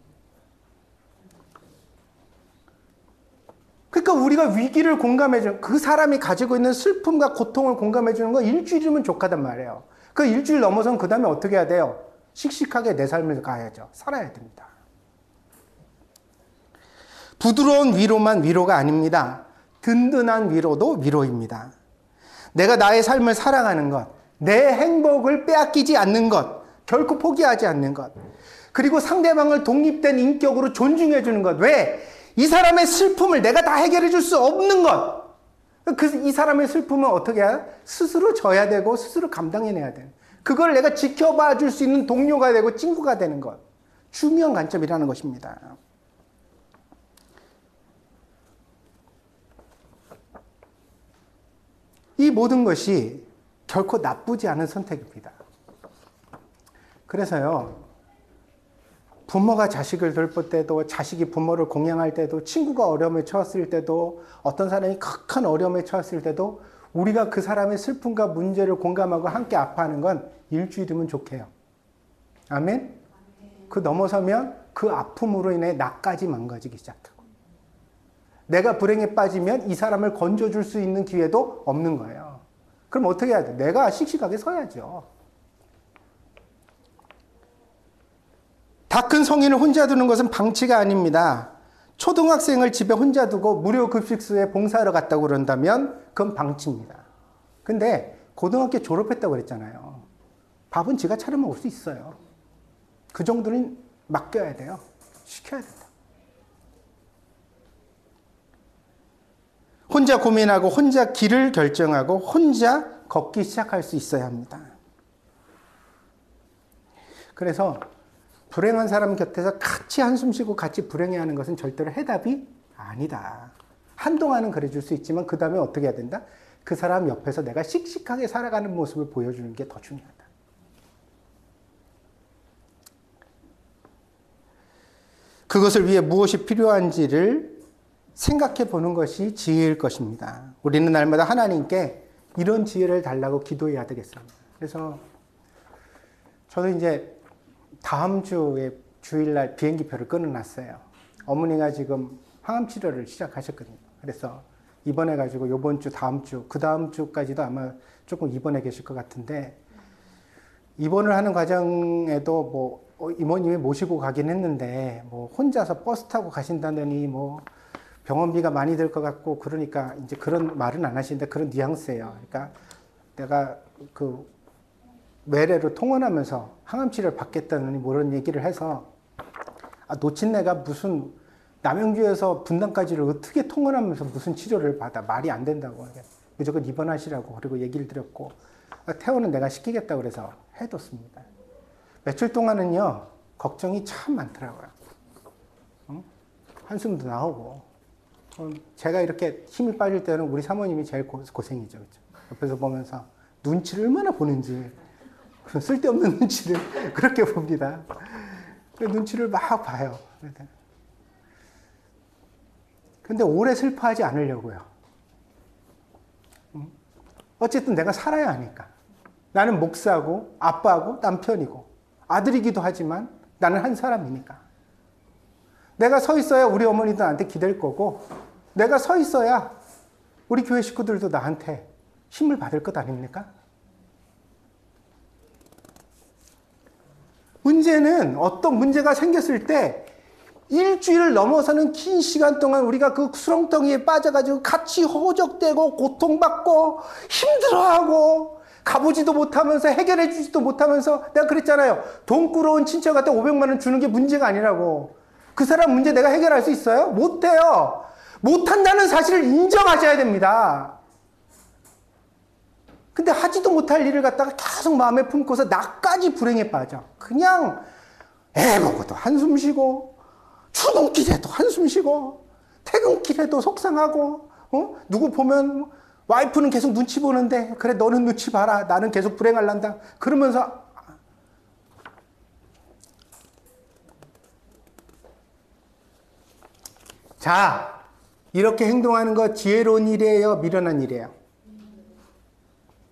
그러니까 우리가 위기를 공감해주는 그 사람이 가지고 있는 슬픔과 고통을 공감해주는 건 일주일이면 족하단 말이에요. 그 일주일 넘어선 그 다음에 어떻게 해야 돼요? 씩씩하게 내 삶을 가야죠. 살아야 됩니다. 부드러운 위로만 위로가 아닙니다. 든든한 위로도 위로입니다. 내가 나의 삶을 살아가는 것, 내 행복을 빼앗기지 않는 것, 결코 포기하지 않는 것, 그리고 상대방을 독립된 인격으로 존중해 주는 것. 왜? 이 사람의 슬픔을 내가 다 해결해 줄 수 없는 것. 이 사람의 슬픔은 어떻게 해야? 스스로 져야 되고 스스로 감당해내야 되는. 그걸 내가 지켜봐 줄 수 있는 동료가 되고 친구가 되는 것. 중요한 관점이라는 것입니다. 이 모든 것이 결코 나쁘지 않은 선택입니다. 그래서요, 부모가 자식을 돌볼 때도, 자식이 부모를 공양할 때도, 친구가 어려움에 처했을 때도, 어떤 사람이 극한 어려움에 처했을 때도 우리가 그 사람의 슬픔과 문제를 공감하고 함께 아파하는 건 일주일이면 좋게요. 아멘? 그 넘어서면 그 아픔으로 인해 나까지 망가지기 시작하고, 내가 불행에 빠지면 이 사람을 건져줄 수 있는 기회도 없는 거예요. 그럼 어떻게 해야 돼? 내가 씩씩하게 서야죠. 다 큰 성인을 혼자 두는 것은 방치가 아닙니다. 초등학생을 집에 혼자 두고 무료 급식소에 봉사하러 갔다고 그런다면 그건 방치입니다. 근데 고등학교 졸업했다고 그랬잖아요. 밥은 지가 차려 먹을 수 있어요. 그 정도는 맡겨야 돼요. 시켜야 된다. 혼자 고민하고 혼자 길을 결정하고 혼자 걷기 시작할 수 있어야 합니다. 그래서 불행한 사람 곁에서 같이 한숨 쉬고 같이 불행해하는 것은 절대로 해답이 아니다. 한동안은 그래줄 수 있지만 그 다음에 어떻게 해야 된다? 그 사람 옆에서 내가 씩씩하게 살아가는 모습을 보여주는 게 더 중요하다. 그것을 위해 무엇이 필요한지를 생각해 보는 것이 지혜일 것입니다. 우리는 날마다 하나님께 이런 지혜를 달라고 기도해야 되겠습니다. 그래서 저도 이제 다음 주에 주일날 비행기표를 끊어놨어요. 어머니가 지금 항암 치료를 시작하셨거든요. 그래서 입원해가지고 이번 주, 다음 주, 그 다음 주까지도 아마 조금 입원해 계실 것 같은데, 입원을 하는 과정에도 뭐 이모님이 모시고 가긴 했는데 뭐 혼자서 버스 타고 가신다더니 뭐 병원비가 많이 들 것 같고 그러니까 이제 그런 말은 안 하시는데 그런 뉘앙스예요. 그러니까 내가 그 외래로 통원하면서 항암치료를 받겠다느니 뭐 이런 얘기를 해서, 놓친 내가 무슨 남양주에서 분당까지를 어떻게 통원하면서 무슨 치료를 받아, 말이 안 된다고, 무조건 입원하시라고 그리고 얘기를 드렸고, 퇴원은 내가 시키겠다고 그래서 해뒀습니다. 며칠 동안은요 걱정이 참 많더라고요. 한숨도 나오고, 제가 이렇게 힘이 빠질 때는 우리 사모님이 제일 고생이죠. 그렇죠? 옆에서 보면서 눈치를 얼마나 보는지, 쓸데없는 눈치를 그렇게 봅니다. 눈치를 막 봐요. 근데 오래 슬퍼하지 않으려고요. 어쨌든 내가 살아야 하니까. 나는 목사고 아빠고 남편이고 아들이기도 하지만 나는 한 사람이니까. 내가 서 있어야 우리 어머니도 나한테 기댈 거고, 내가 서 있어야 우리 교회 식구들도 나한테 힘을 받을 것 아닙니까? 문제는 어떤 문제가 생겼을 때 일주일을 넘어서는 긴 시간 동안 우리가 그 수렁덩이에 빠져가지고 같이 허우적대고 고통받고 힘들어하고 가보지도 못하면서 해결해 주지도 못하면서, 내가 그랬잖아요. 돈 꾸러온 친척한테 500만 원 주는 게 문제가 아니라고. 그 사람 문제 내가 해결할 수 있어요? 못해요. 못한다는 사실을 인정하셔야 됩니다. 근데 하지도 못할 일을 갖다가 계속 마음에 품고서 나까지 불행에 빠져. 그냥 애 먹어도 한숨 쉬고, 출근길에도 한숨 쉬고, 퇴근길에도 속상하고, 누구 보면 와이프는 계속 눈치 보는데, 그래 너는 눈치 봐라, 나는 계속 불행할란다 그러면서. 자, 이렇게 행동하는 거 지혜로운 일이에요, 미련한 일이에요?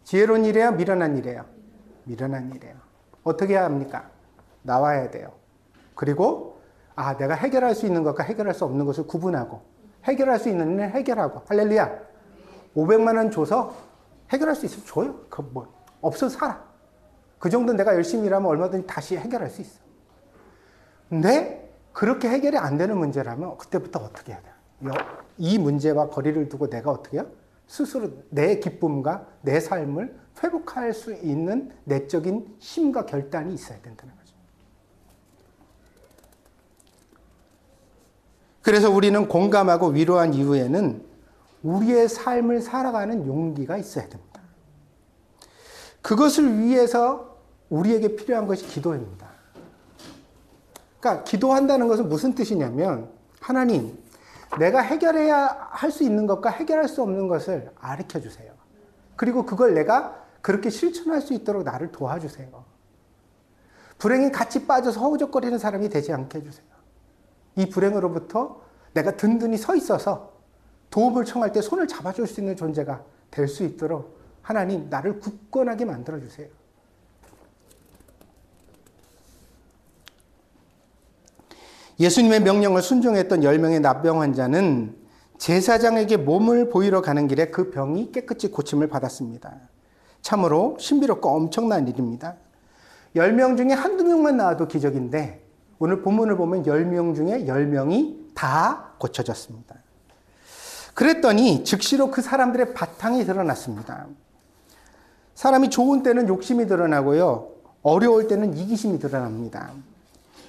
지혜로운 일이에요, 미련한 일이에요? 미련한 일이에요. 어떻게 해야 합니까? 나와야 돼요. 그리고 내가 해결할 수 있는 것과 해결할 수 없는 것을 구분하고, 해결할 수 있는 일은 해결하고. 할렐루야. 500만 원 줘서 해결할 수 있으면 줘요. 없어서 살아. 그 정도 내가 열심히 일하면 얼마든지 다시 해결할 수 있어. 근데 그렇게 해결이 안 되는 문제라면 그때부터 어떻게 해야 돼요? 이 문제와 거리를 두고 내가 어떻게 해요? 스스로 내 기쁨과 내 삶을 회복할 수 있는 내적인 힘과 결단이 있어야 된다는 거죠. 그래서 우리는 공감하고 위로한 이후에는 우리의 삶을 살아가는 용기가 있어야 됩니다. 그것을 위해서 우리에게 필요한 것이 기도입니다. 그러니까 기도한다는 것은 무슨 뜻이냐면, 하나님, 내가 해결해야 할 수 있는 것과 해결할 수 없는 것을 가르쳐 주세요. 그리고 그걸 내가 그렇게 실천할 수 있도록 나를 도와주세요. 불행에 같이 빠져서 허우적거리는 사람이 되지 않게 해주세요. 이 불행으로부터 내가 든든히 서 있어서 도움을 청할 때 손을 잡아줄 수 있는 존재가 될 수 있도록 하나님, 나를 굳건하게 만들어주세요. 예수님의 명령을 순종했던 10명의 납병 환자는 제사장에게 몸을 보이러 가는 길에 그 병이 깨끗이 고침을 받았습니다. 참으로 신비롭고 엄청난 일입니다. 10명 중에 한두 명만 나와도 기적인데, 오늘 본문을 보면 10명 중에 10명이 다 고쳐졌습니다. 그랬더니 즉시로 그 사람들의 바탕이 드러났습니다. 사람이 좋은 때는 욕심이 드러나고요, 어려울 때는 이기심이 드러납니다.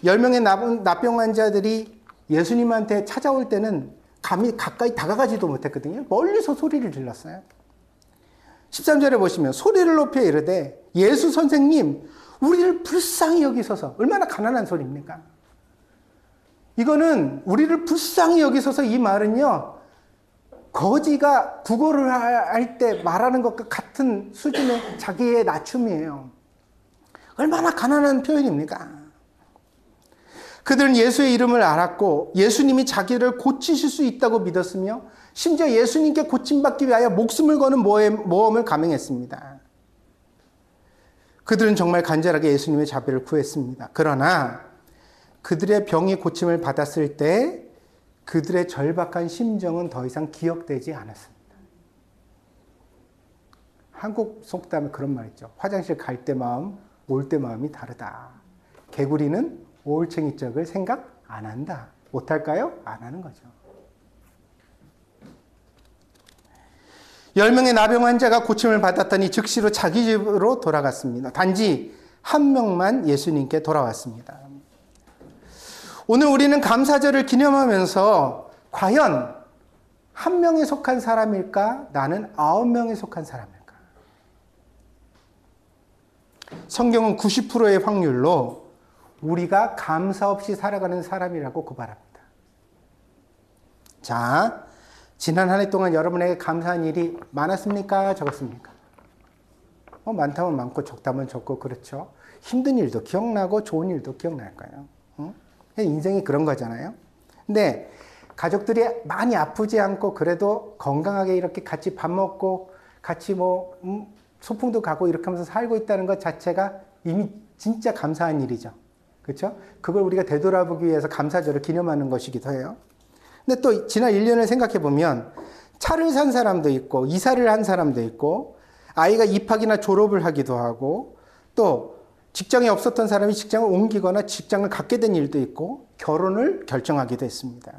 10명의 납병 환자들이 예수님한테 찾아올 때는 감히 가까이 다가가지도 못했거든요. 멀리서 소리를 질렀어요. 13절에 보시면 소리를 높여 이르되, 예수 선생님, 우리를 불쌍히 여기소서. 얼마나 가난한 소리입니까? 이거는 우리를 불쌍히 여기소서, 이 말은요, 거지가 구걸을 할 때 말하는 것과 같은 수준의 자기의 낮춤이에요. 얼마나 가난한 표현입니까? 그들은 예수의 이름을 알았고 예수님이 자기를 고치실 수 있다고 믿었으며 심지어 예수님께 고침받기 위하여 목숨을 거는 모험을 감행했습니다. 그들은 정말 간절하게 예수님의 자비를 구했습니다. 그러나 그들의 병이 고침을 받았을 때 그들의 절박한 심정은 더 이상 기억되지 않았습니다. 한국 속담에 그런 말 있죠. 화장실 갈 때 마음, 올 때 마음이 다르다. 개구리는 올챙이 쪽을 생각 안 한다. 못할까요? 안 하는 거죠. 10명의 나병 환자가 고침을 받았더니 즉시로 자기 집으로 돌아갔습니다. 단지 한 명만 예수님께 돌아왔습니다. 오늘 우리는 감사절을 기념하면서 과연 한 명에 속한 사람일까? 나는 9명에 속한 사람일까? 성경은 90%의 확률로 우리가 감사 없이 살아가는 사람이라고 고발합니다. 자, 지난 한 해 동안 여러분에게 감사한 일이 많았습니까? 적었습니까? 많다면 많고 적다면 적고 그렇죠. 힘든 일도 기억나고 좋은 일도 기억날 거예요. 인생이 그런 거잖아요. 근데 가족들이 많이 아프지 않고 그래도 건강하게 이렇게 같이 밥 먹고 같이 소풍도 가고 이렇게 하면서 살고 있다는 것 자체가 이미 진짜 감사한 일이죠. 그렇죠? 그걸 우리가 되돌아보기 위해서 감사절을 기념하는 것이기도 해요. 근데 또 지난 1년을 생각해 보면 차를 산 사람도 있고 이사를 한 사람도 있고 아이가 입학이나 졸업을 하기도 하고 또 직장이 없었던 사람이 직장을 옮기거나 직장을 갖게 된 일도 있고 결혼을 결정하기도 했습니다.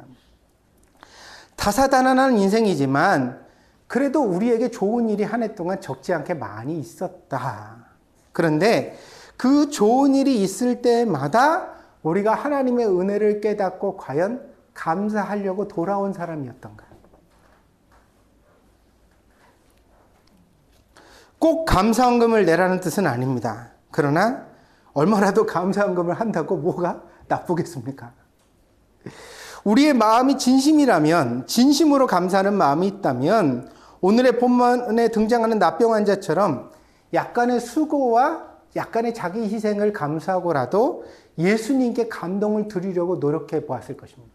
다사다난한 인생이지만 그래도 우리에게 좋은 일이 한 해 동안 적지 않게 많이 있었다. 그런데 그 좋은 일이 있을 때마다 우리가 하나님의 은혜를 깨닫고 과연 감사하려고 돌아온 사람이었던가? 꼭 감사헌금을 내라는 뜻은 아닙니다. 그러나 얼마라도 감사헌금을 한다고 뭐가 나쁘겠습니까? 우리의 마음이 진심이라면, 진심으로 감사하는 마음이 있다면 오늘의 본문에 등장하는 납병 환자처럼 약간의 수고와 약간의 자기 희생을 감수하고라도 예수님께 감동을 드리려고 노력해 보았을 것입니다.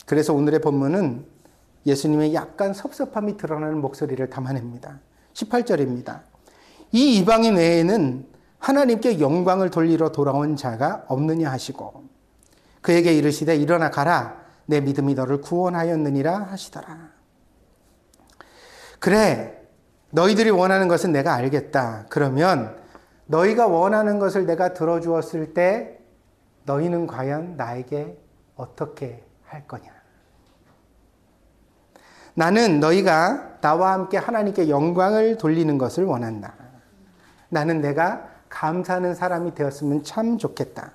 그래서 오늘의 본문은 예수님의 약간 섭섭함이 드러나는 목소리를 담아냅니다. 18절입니다. 이 이방인 외에는 하나님께 영광을 돌리러 돌아온 자가 없느냐 하시고 그에게 이르시되 일어나 가라 내 믿음이 너를 구원하였느니라 하시더라. 그래, 너희들이 원하는 것은 내가 알겠다. 그러면 너희가 원하는 것을 내가 들어주었을 때 너희는 과연 나에게 어떻게 할 거냐? 나는 너희가 나와 함께 하나님께 영광을 돌리는 것을 원한다. 나는 내가 감사하는 사람이 되었으면 참 좋겠다.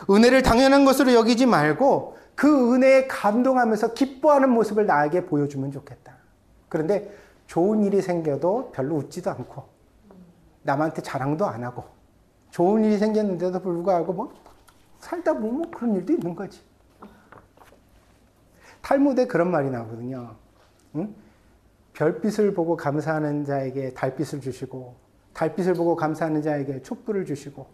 은혜를 당연한 것으로 여기지 말고 그 은혜에 감동하면서 기뻐하는 모습을 나에게 보여주면 좋겠다. 그런데 좋은 일이 생겨도 별로 웃지도 않고 남한테 자랑도 안 하고 좋은 일이 생겼는데도 불구하고 뭐 살다 보면 뭐 그런 일도 있는 거지. 탈무드에 그런 말이 나오거든요. 응? 별빛을 보고 감사하는 자에게 달빛을 주시고 달빛을 보고 감사하는 자에게 촛불을 주시고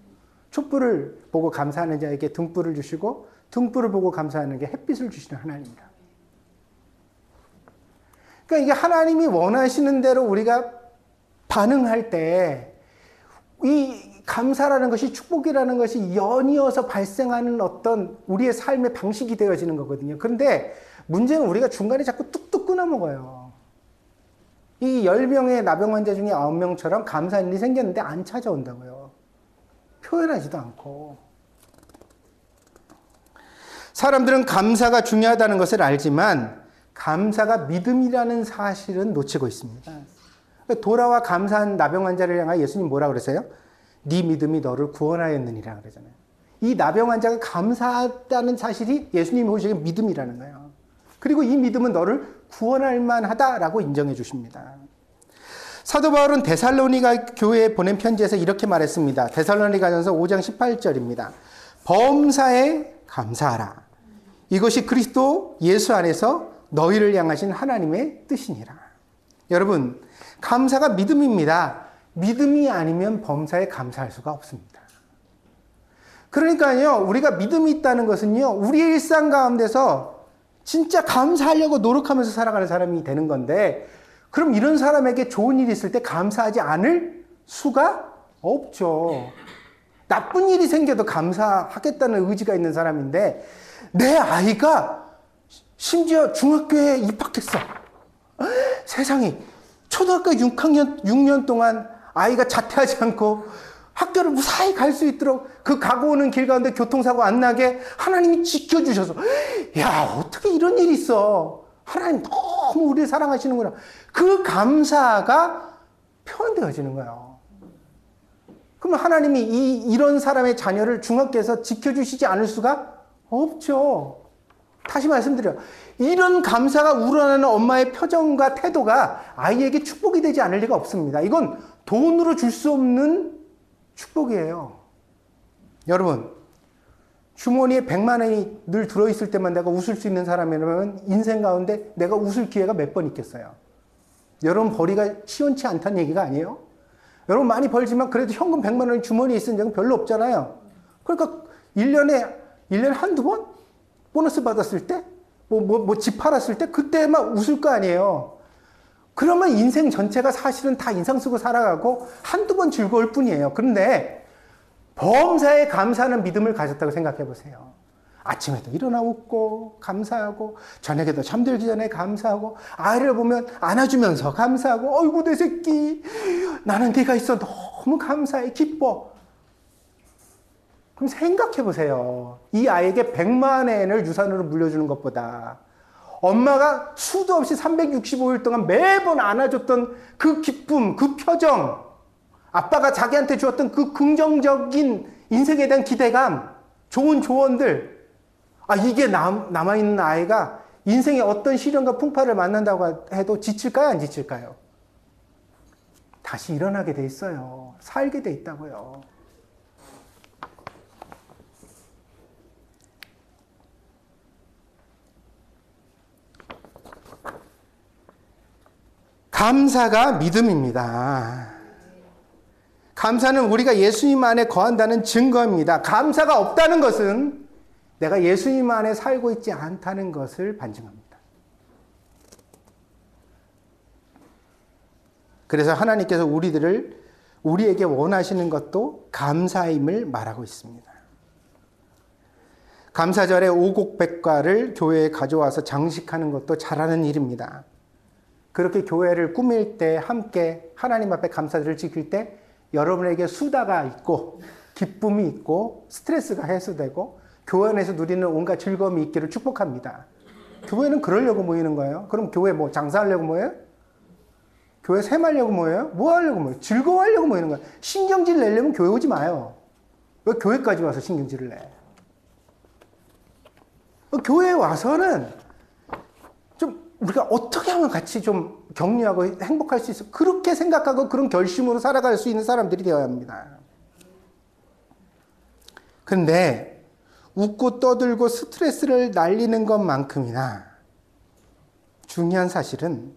촛불을 보고 감사하는 자에게 등불을 주시고 등불을 보고 감사하는 게 햇빛을 주시는 하나님이다. 그러니까 이게 하나님이 원하시는 대로 우리가 반응할 때 이 감사라는 것이 축복이라는 것이 연이어서 발생하는 어떤 우리의 삶의 방식이 되어지는 거거든요. 그런데 문제는 우리가 중간에 자꾸 뚝뚝 끊어먹어요. 이 10명의 나병 환자 중에 9명처럼 감사한 일이 생겼는데 안 찾아온다고요. 표현하지도 않고. 사람들은 감사가 중요하다는 것을 알지만 감사가 믿음이라는 사실은 놓치고 있습니다. 돌아와 감사한 나병 환자를 향하여 예수님 뭐라 그러세요? 네 믿음이 너를 구원하였느니라 그러잖아요. 이 나병 환자가 감사하다는 사실이 예수님이 보시기에 믿음이라는 거예요. 그리고 이 믿음은 너를 구원할 만하다라고 인정해 주십니다. 사도 바울은 데살로니가 교회에 보낸 편지에서 이렇게 말했습니다. 데살로니가전서 5장 18절입니다. 범사에 감사하라. 이것이 그리스도 예수 안에서 너희를 향하신 하나님의 뜻이니라. 여러분, 감사가 믿음입니다. 믿음이 아니면 범사에 감사할 수가 없습니다. 그러니까요, 우리가 믿음이 있다는 것은요, 우리의 일상 가운데서 진짜 감사하려고 노력하면서 살아가는 사람이 되는 건데, 그럼 이런 사람에게 좋은 일이 있을 때 감사하지 않을 수가 없죠. 나쁜 일이 생겨도 감사하겠다는 의지가 있는 사람인데, 내 아이가 심지어 중학교에 입학했어. 세상에, 초등학교 6년 동안 아이가 자퇴하지 않고 학교를 무사히 갈 수 있도록 그 가고 오는 길 가운데 교통사고 안 나게 하나님이 지켜주셔서, 야, 어떻게 이런 일이 있어. 하나님 너무 우리를 사랑하시는구나. 그 감사가 표현되어지는 거예요. 그럼 하나님이 이런 사람의 자녀를 중학교에서 지켜주시지 않을 수가 없죠. 다시 말씀드려요. 이런 감사가 우러나는 엄마의 표정과 태도가 아이에게 축복이 되지 않을 리가 없습니다. 이건 돈으로 줄 수 없는 축복이에요. 여러분, 주머니에 100만 원이 늘 들어있을 때만 내가 웃을 수 있는 사람이라면 인생 가운데 내가 웃을 기회가 몇 번 있겠어요? 여러분, 벌이가 시원치 않다는 얘기가 아니에요? 여러분 많이 벌지만 그래도 현금 100만 원이 주머니에 있은 적은 별로 없잖아요. 그러니까 1년에 한두 번? 보너스 받았을 때? 집 팔았을 때? 그때만 웃을 거 아니에요. 그러면 인생 전체가 사실은 다 인상 쓰고 살아가고 한두 번 즐거울 뿐이에요. 그런데 범사에 감사하는 믿음을 가졌다고 생각해 보세요. 아침에도 일어나 웃고 감사하고 저녁에도 잠들기 전에 감사하고 아이를 보면 안아주면서 감사하고 어이구 내 새끼 나는 네가 있어 너무 감사해 기뻐. 그럼 생각해 보세요. 이 아이에게 100만 엔을 유산으로 물려주는 것보다 엄마가 수도 없이 365일 동안 매번 안아줬던 그 기쁨, 그 표정, 아빠가 자기한테 주었던 그 긍정적인 인생에 대한 기대감, 좋은 조언들, 이게 남아있는 아이가 인생의 어떤 시련과 풍파를 만난다고 해도 지칠까요? 안 지칠까요? 다시 일어나게 돼 있어요. 살게 돼 있다고요. 감사가 믿음입니다. 감사는 우리가 예수님 안에 거한다는 증거입니다. 감사가 없다는 것은 내가 예수님 안에 살고 있지 않다는 것을 반증합니다. 그래서 하나님께서 우리에게 원하시는 것도 감사임을 말하고 있습니다. 감사절에 오곡백과를 교회에 가져와서 장식하는 것도 잘하는 일입니다. 그렇게 교회를 꾸밀 때 함께 하나님 앞에 감사절을 지킬 때 여러분에게 수다가 있고 기쁨이 있고 스트레스가 해소되고 교회 안에서 누리는 온갖 즐거움이 있기를 축복합니다. 교회는 그러려고 모이는 거예요. 그럼 교회 뭐 장사하려고 모여요? 교회 셈하려고 모여요? 뭐 하려고 모여요? 즐거워하려고 모이는 거예요. 신경질 내려면 교회 오지 마요. 왜 교회까지 와서 신경질을 내? 교회에 와서는 좀 우리가 어떻게 하면 같이 좀 격려하고 행복할 수 있어? 그렇게 생각하고 그런 결심으로 살아갈 수 있는 사람들이 되어야 합니다. 그런데 웃고 떠들고 스트레스를 날리는 것만큼이나 중요한 사실은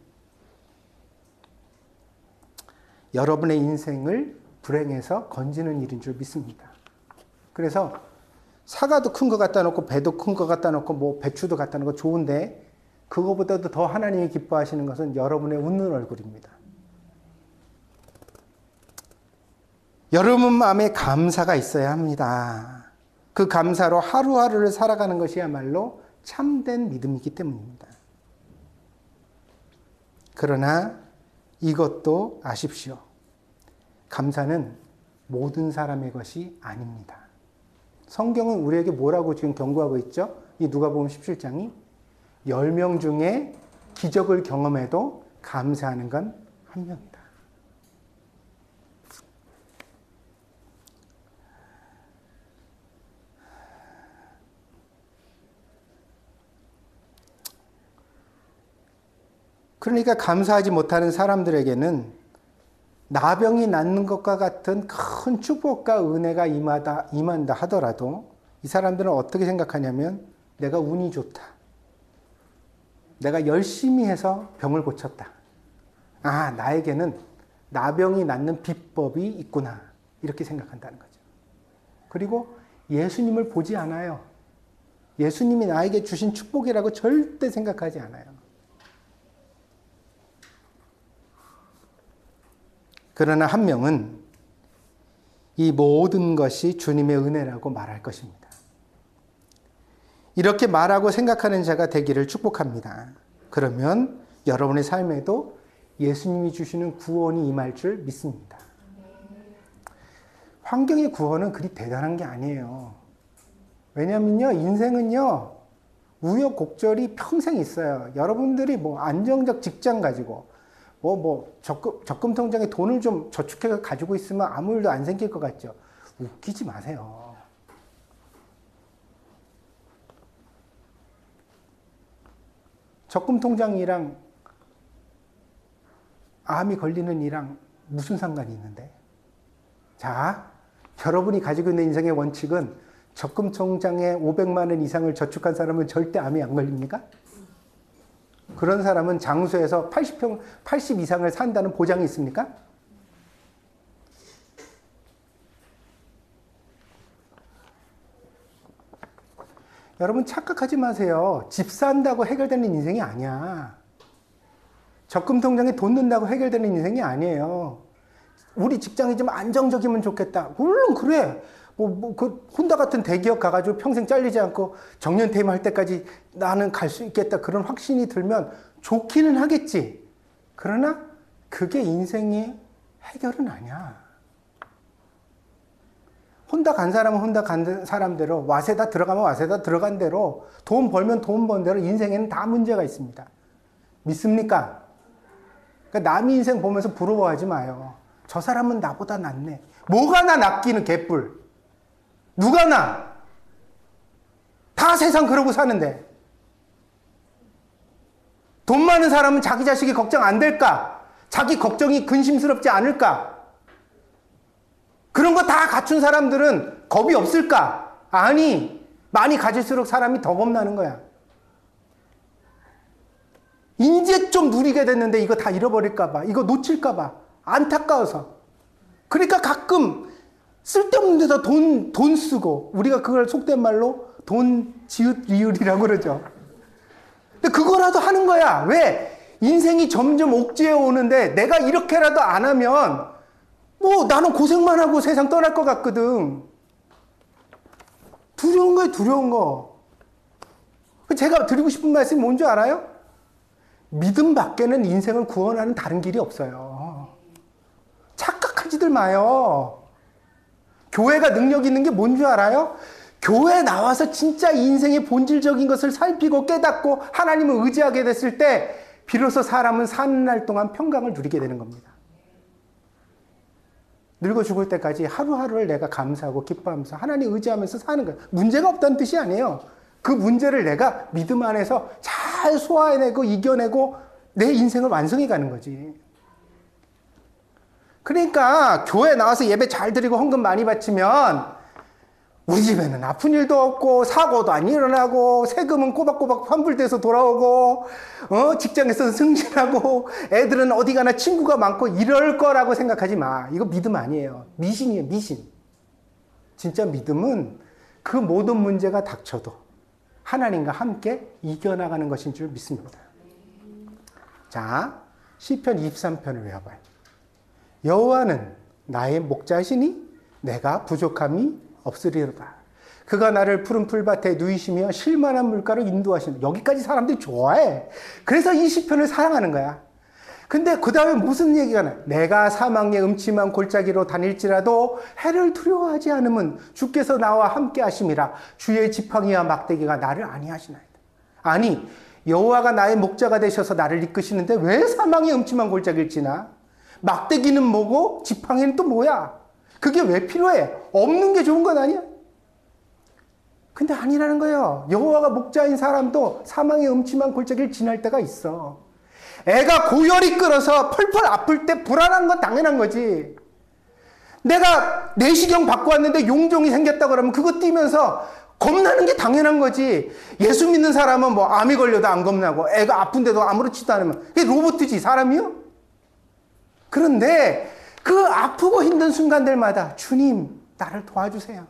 여러분의 인생을 불행에서 건지는 일인 줄 믿습니다. 그래서 사과도 큰 거 갖다 놓고 배도 큰 거 갖다 놓고 뭐 배추도 갖다 놓고 좋은데 그거보다도 더 하나님이 기뻐하시는 것은 여러분의 웃는 얼굴입니다. 여러분 마음에 감사가 있어야 합니다. 그 감사로 하루하루를 살아가는 것이야말로 참된 믿음이기 때문입니다. 그러나 이것도 아십시오. 감사는 모든 사람의 것이 아닙니다. 성경은 우리에게 뭐라고 지금 경고하고 있죠? 이 누가복음 17장이 10명 중에 기적을 경험해도 감사하는 건 한 명이다. 그러니까 감사하지 못하는 사람들에게는 나병이 낫는 것과 같은 큰 축복과 은혜가 임한다 하더라도 이 사람들은 어떻게 생각하냐면 내가 운이 좋다. 내가 열심히 해서 병을 고쳤다. 나에게는 나병이 낫는 비법이 있구나. 이렇게 생각한다는 거죠. 그리고 예수님을 보지 않아요. 예수님이 나에게 주신 축복이라고 절대 생각하지 않아요. 그러나 한 명은 이 모든 것이 주님의 은혜라고 말할 것입니다. 이렇게 말하고 생각하는 자가 되기를 축복합니다. 그러면 여러분의 삶에도 예수님이 주시는 구원이 임할 줄 믿습니다. 환경의 구원은 그리 대단한 게 아니에요. 왜냐면요, 인생은요, 우여곡절이 평생 있어요. 여러분들이 뭐 안정적 직장 가지고 적금 통장에 돈을 좀 저축해서 가지고 있으면 아무 일도 안 생길 것 같죠? 웃기지 마세요. 적금 통장이랑 암이 걸리는 이랑 무슨 상관이 있는데? 자, 여러분이 가지고 있는 인생의 원칙은 적금 통장에 500만 원 이상을 저축한 사람은 절대 암이 안 걸립니까? 그런 사람은 장수에서 80 이상을 산다는 보장이 있습니까? 여러분 착각하지 마세요. 집 산다고 해결되는 인생이 아니야. 적금 통장에 돈 넣는다고 해결되는 인생이 아니에요. 우리 직장이 좀 안정적이면 좋겠다. 물론 그래. 그 혼다 같은 대기업 가가지고 평생 잘리지 않고 정년퇴임 할 때까지 나는 갈 수 있겠다. 그런 확신이 들면 좋기는 하겠지. 그러나 그게 인생의 해결은 아니야. 혼다 간 사람은 혼다 간 사람대로, 와세다 들어가면 와세다 들어간 대로, 돈 벌면 돈 번 대로 인생에는 다 문제가 있습니다. 믿습니까? 그러니까 남의 인생 보면서 부러워하지 마요. 저 사람은 나보다 낫네. 뭐가 나 낫기는 개뿔. 누가 나? 다 세상 그러고 사는데. 돈 많은 사람은 자기 자식이 걱정 안 될까? 자기 걱정이 근심스럽지 않을까? 그런 거 다 갖춘 사람들은 겁이 없을까? 아니, 많이 가질수록 사람이 더 겁나는 거야. 이제 좀 누리게 됐는데 이거 다 잃어버릴까봐, 이거 놓칠까봐, 안타까워서. 그러니까 가끔 쓸데없는 데다 돈 쓰고, 우리가 그걸 속된 말로 돈 지읒 리을이라고 그러죠. 근데 그거라도 하는 거야. 왜? 인생이 점점 옥죄어 오는데 내가 이렇게라도 안 하면 뭐 나는 고생만 하고 세상 떠날 것 같거든. 두려운 거예요, 두려운 거. 제가 드리고 싶은 말씀이 뭔지 알아요? 믿음 밖에는 인생을 구원하는 다른 길이 없어요. 착각하지들 마요. 교회가 능력 있는 게 뭔지 알아요? 교회에 나와서 진짜 인생의 본질적인 것을 살피고 깨닫고 하나님을 의지하게 됐을 때 비로소 사람은 사는 날 동안 평강을 누리게 되는 겁니다. 늙어 죽을 때까지 하루하루를 내가 감사하고 기뻐하면서 하나님 의지하면서 사는 거예요. 문제가 없다는 뜻이 아니에요. 그 문제를 내가 믿음 안에서 잘 소화해내고 이겨내고 내 인생을 완성해 가는 거지. 그러니까 교회 나와서 예배 잘 드리고 헌금 많이 바치면 우리 집에는 아픈 일도 없고 사고도 안 일어나고 세금은 꼬박꼬박 환불돼서 돌아오고 직장에서 승진하고 애들은 어디 가나 친구가 많고 이럴 거라고 생각하지 마. 이거 믿음 아니에요. 미신이에요, 미신. 진짜 믿음은 그 모든 문제가 닥쳐도 하나님과 함께 이겨나가는 것인 줄 믿습니다. 자, 시편 23편을 외워봐요. 여호와는 나의 목자시니 내가 부족함이 없으리로다. 그가 나를 푸른 풀밭에 누이시며 쉴만한 물가로 인도하시는. 여기까지 사람들이 좋아해. 그래서 이 시편을 사랑하는 거야. 근데 그 다음에 무슨 얘기가 나? 내가 사망의 음침한 골짜기로 다닐지라도 해를 두려워하지 않으면 주께서 나와 함께 하심이라. 주의 지팡이와 막대기가 나를 안위하시나이다. 아니, 여호와가 나의 목자가 되셔서 나를 이끄시는데 왜 사망의 음침한 골짜기를 지나? 막대기는 뭐고 지팡이는 또 뭐야? 그게 왜 필요해? 없는 게 좋은 건 아니야? 근데 아니라는 거예요. 여호와가 목자인 사람도 사망의 음침한 골짜기를 지날 때가 있어. 애가 고열이 끓어서 펄펄 아플 때 불안한 건 당연한 거지. 내가 내시경 받고 왔는데 용종이 생겼다 그러면 그거 뛰면서 겁나는 게 당연한 거지. 예수 믿는 사람은 뭐 암이 걸려도 안 겁나고 애가 아픈데도 아무렇지도 않으면 그게 로봇이지 사람이요? 그런데 그 아프고 힘든 순간들마다 주님 나를 도와주세요.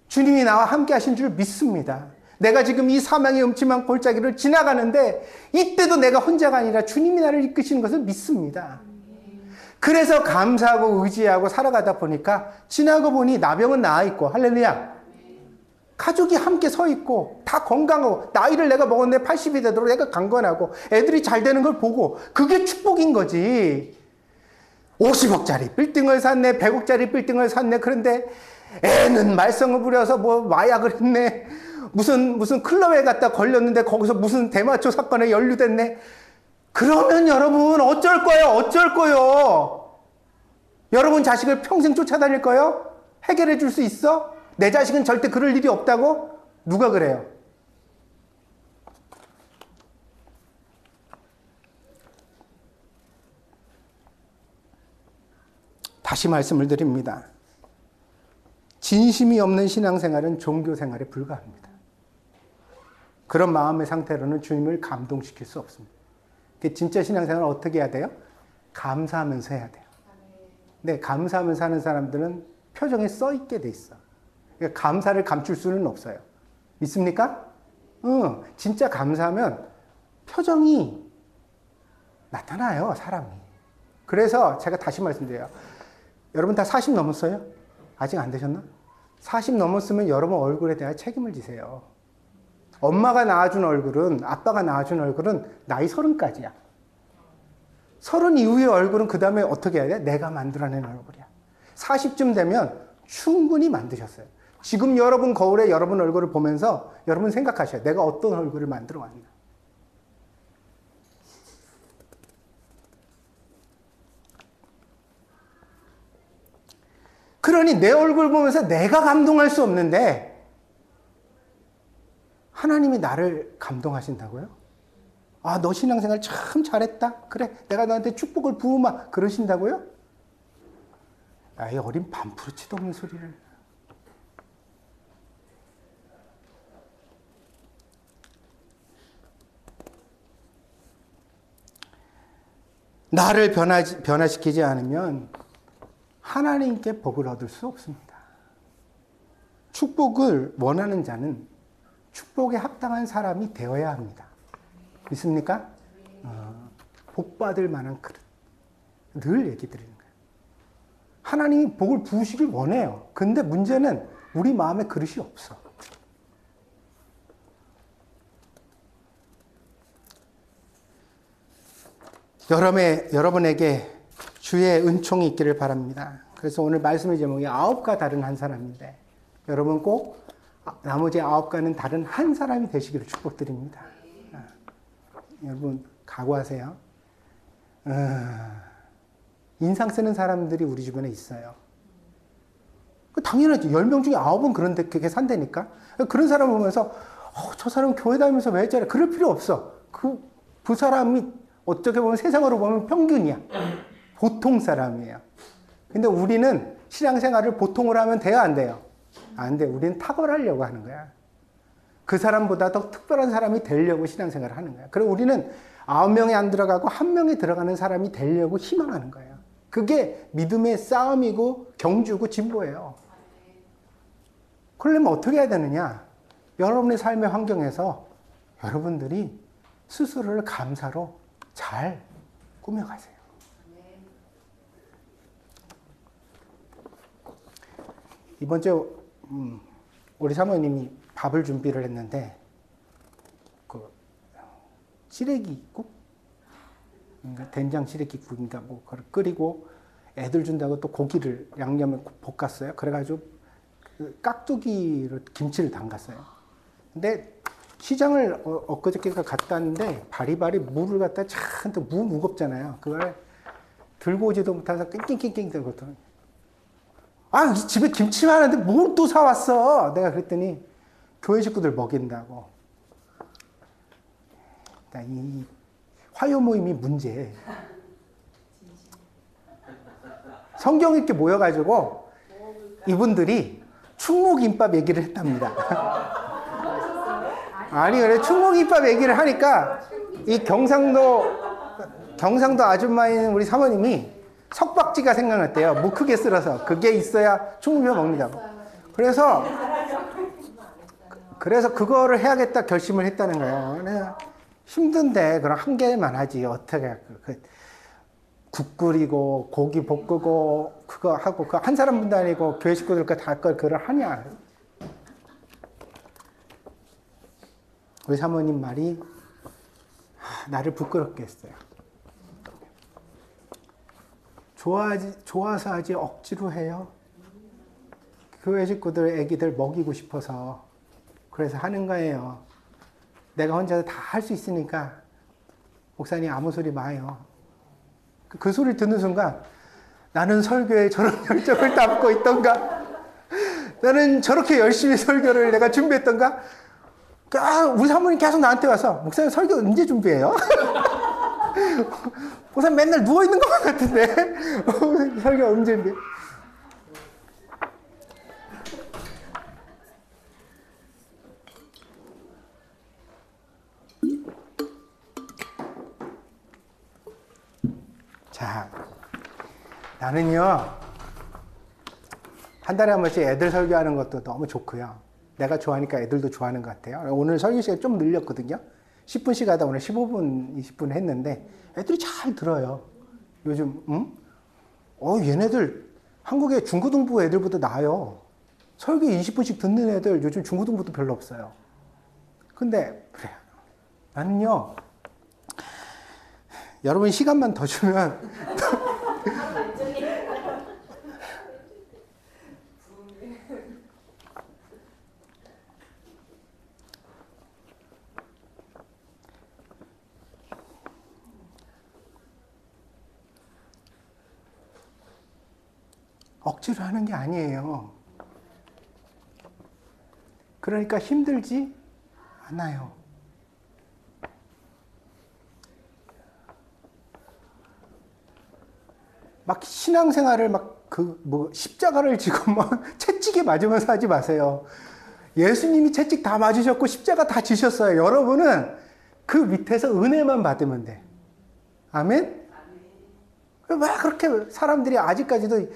주님이 나와 함께 하신 줄 믿습니다. 내가 지금 이 사망의 음침한 골짜기를 지나가는데 이때도 내가 혼자가 아니라 주님이 나를 이끄시는 것을 믿습니다. 그래서 감사하고 의지하고 살아가다 보니까 지나고 보니 나병은 나아 있고 할렐루야. 가족이 함께 서 있고 다 건강하고 나이를 내가 먹었는데 80이 되도록 내가 강건하고 애들이 잘 되는 걸 보고 그게 축복인 거지. 50억짜리 빌딩을 샀네, 100억짜리 빌딩을 샀네. 그런데 애는 말썽을 부려서 뭐 마약을 했네. 무슨 클럽에 갔다 걸렸는데 거기서 무슨 대마초 사건에 연루됐네. 그러면 여러분 어쩔 거예요? 어쩔 거예요? 여러분 자식을 평생 쫓아다닐 거예요? 해결해 줄 수 있어? 내 자식은 절대 그럴 일이 없다고? 누가 그래요? 다시 말씀을 드립니다. 진심이 없는 신앙생활은 종교생활에 불과합니다. 그런 마음의 상태로는 주님을 감동시킬 수 없습니다. 진짜 신앙생활을 어떻게 해야 돼요? 감사하면서 해야 돼요. 근데 감사하면서 하는 사람들은 표정에 써 있게 돼 있어. 그러니까 감사를 감출 수는 없어요. 믿습니까? 진짜 감사하면 표정이 나타나요, 사람이. 그래서 제가 다시 말씀드려요. 여러분 다 40 넘었어요? 아직 안 되셨나? 40 넘었으면 여러분 얼굴에 대한 책임을 지세요. 엄마가 낳아준 얼굴은, 아빠가 낳아준 얼굴은 나이 30까지야. 30 이후의 얼굴은 그 다음에 어떻게 해야 돼? 내가 만들어낸 얼굴이야. 40쯤 되면 충분히 만드셨어요. 지금 여러분 거울에 여러분 얼굴을 보면서 여러분 생각하셔요. 내가 어떤 얼굴을 만들어 왔나. 그러니 내 얼굴 보면서 내가 감동할 수 없는데 하나님이 나를 감동하신다고요? 아, 너 신앙생활 참 잘했다. 그래, 내가 너한테 축복을 부으마. 그러신다고요? 아이 어린 반푸르치도 없는 소리를. 나를 변화시키지 않으면 하나님께 복을 얻을 수 없습니다. 축복을 원하는 자는 축복에 합당한 사람이 되어야 합니다. 믿습니까? 복 받을 만한 그릇. 늘 얘기 드리는 거예요. 하나님이 복을 부으시길 원해요. 근데 문제는 우리 마음에 그릇이 없어. 여러분에게 주의 은총이 있기를 바랍니다. 그래서 오늘 말씀의 제목이 9가 다른 한 사람인데 여러분 꼭 나머지 9가는 다른 한 사람이 되시기를 축복드립니다. 여러분 각오하세요. 인상 쓰는 사람들이 우리 주변에 있어요. 당연하지. 10명 중에 9은 그런데 그렇게 산다니까. 그런 사람을 보면서 저 사람 교회 다니면서 왜 저래? 그럴 필요 없어. 그 사람이 어떻게 보면 세상으로 보면 평균이야. 보통 사람이에요. 근데 우리는 신앙생활을 보통으로 하면 돼요, 안 돼요? 안 돼. 우리는 탁월하려고 하는 거야. 그 사람보다 더 특별한 사람이 되려고 신앙생활을 하는 거야. 그리고 우리는 9명에 안 들어가고 1명에 들어가는 사람이 되려고 희망하는 거예요. 그게 믿음의 싸움이고 경주고 진보예요. 그러려면 어떻게 해야 되느냐? 여러분의 삶의 환경에서 여러분들이 스스로를 감사로 잘 꾸며가세요. 이번 주 우리 사모님이 밥을 준비를 했는데 시래기국? 된장 시래기국인가 뭐 그걸 끓이고 애들 준다고 또 고기를 양념을 볶았어요. 그래가지고 깍두기로 김치를 담갔어요. 근데 시장을 엊그저께가 갔다 왔는데 바리바리 무를 갖다 잔뜩 무 무겁잖아요. 그걸 들고 오지도 못해서 낑낑낑낑 들고 아, 집에 김치 많은데 뭘 또 사왔어? 내가 그랬더니 교회 식구들 먹인다고. 이 화요 모임이 문제. 성경 읽기 모여가지고 이분들이 충무김밥 얘기를 했답니다. 아니, 그래. 충무김밥 얘기를 하니까 이 경상도 아줌마인 우리 사모님이 석박지가 생각났대요. 무 크게 쓸어서. 그게 있어야 충무김밥 먹는다고. 그래서 그거를 해야겠다 결심을 했다는 거예요. 힘든데 그럼 한 개만 하지. 어떻게 국 끓이고 고기 볶고 그거 하고 그 한 사람분도 아니고 교회 식구들과 다 그걸 하냐. 우리 사모님 말이 나를 부끄럽게 했어요. 좋아서 하지 억지로 해요. 교회 식구들 애기들 먹이고 싶어서 그래서 하는 거예요. 내가 혼자 다 할 수 있으니까 목사님 아무 소리 마요. 그 소리를 듣는 순간 나는 설교에 저런 열정을 담고 있던가? 나는 저렇게 열심히 설교를 내가 준비했던가? 우리 사모님 계속 나한테 와서 목사님 설교 언제 준비해요? 목사님 맨날 누워있는 것 같은데 설교 언제 준비해? 자, 나는요, 한 달에 한 번씩 애들 설교하는 것도 너무 좋고요. 내가 좋아하니까 애들도 좋아하는 것 같아요. 오늘 설교 시간 좀 늘렸거든요. 10분씩 하다 오늘 15분, 20분 했는데 애들이 잘 들어요. 요즘, 얘네들 한국의 중고등부 애들보다 나아요. 설교 20분씩 듣는 애들 요즘 중고등부도 별로 없어요. 근데, 그래. 나는요, 여러분 시간만 더 주면 억지로 하는 게 아니에요. 그러니까 힘들지 않아요. 막 신앙생활을 십자가를 지고 막 채찍에 맞으면서 하지 마세요. 예수님이 채찍 다 맞으셨고 십자가 다 지셨어요. 여러분은 그 밑에서 은혜만 받으면 돼. 아멘? 왜 그렇게 사람들이 아직까지도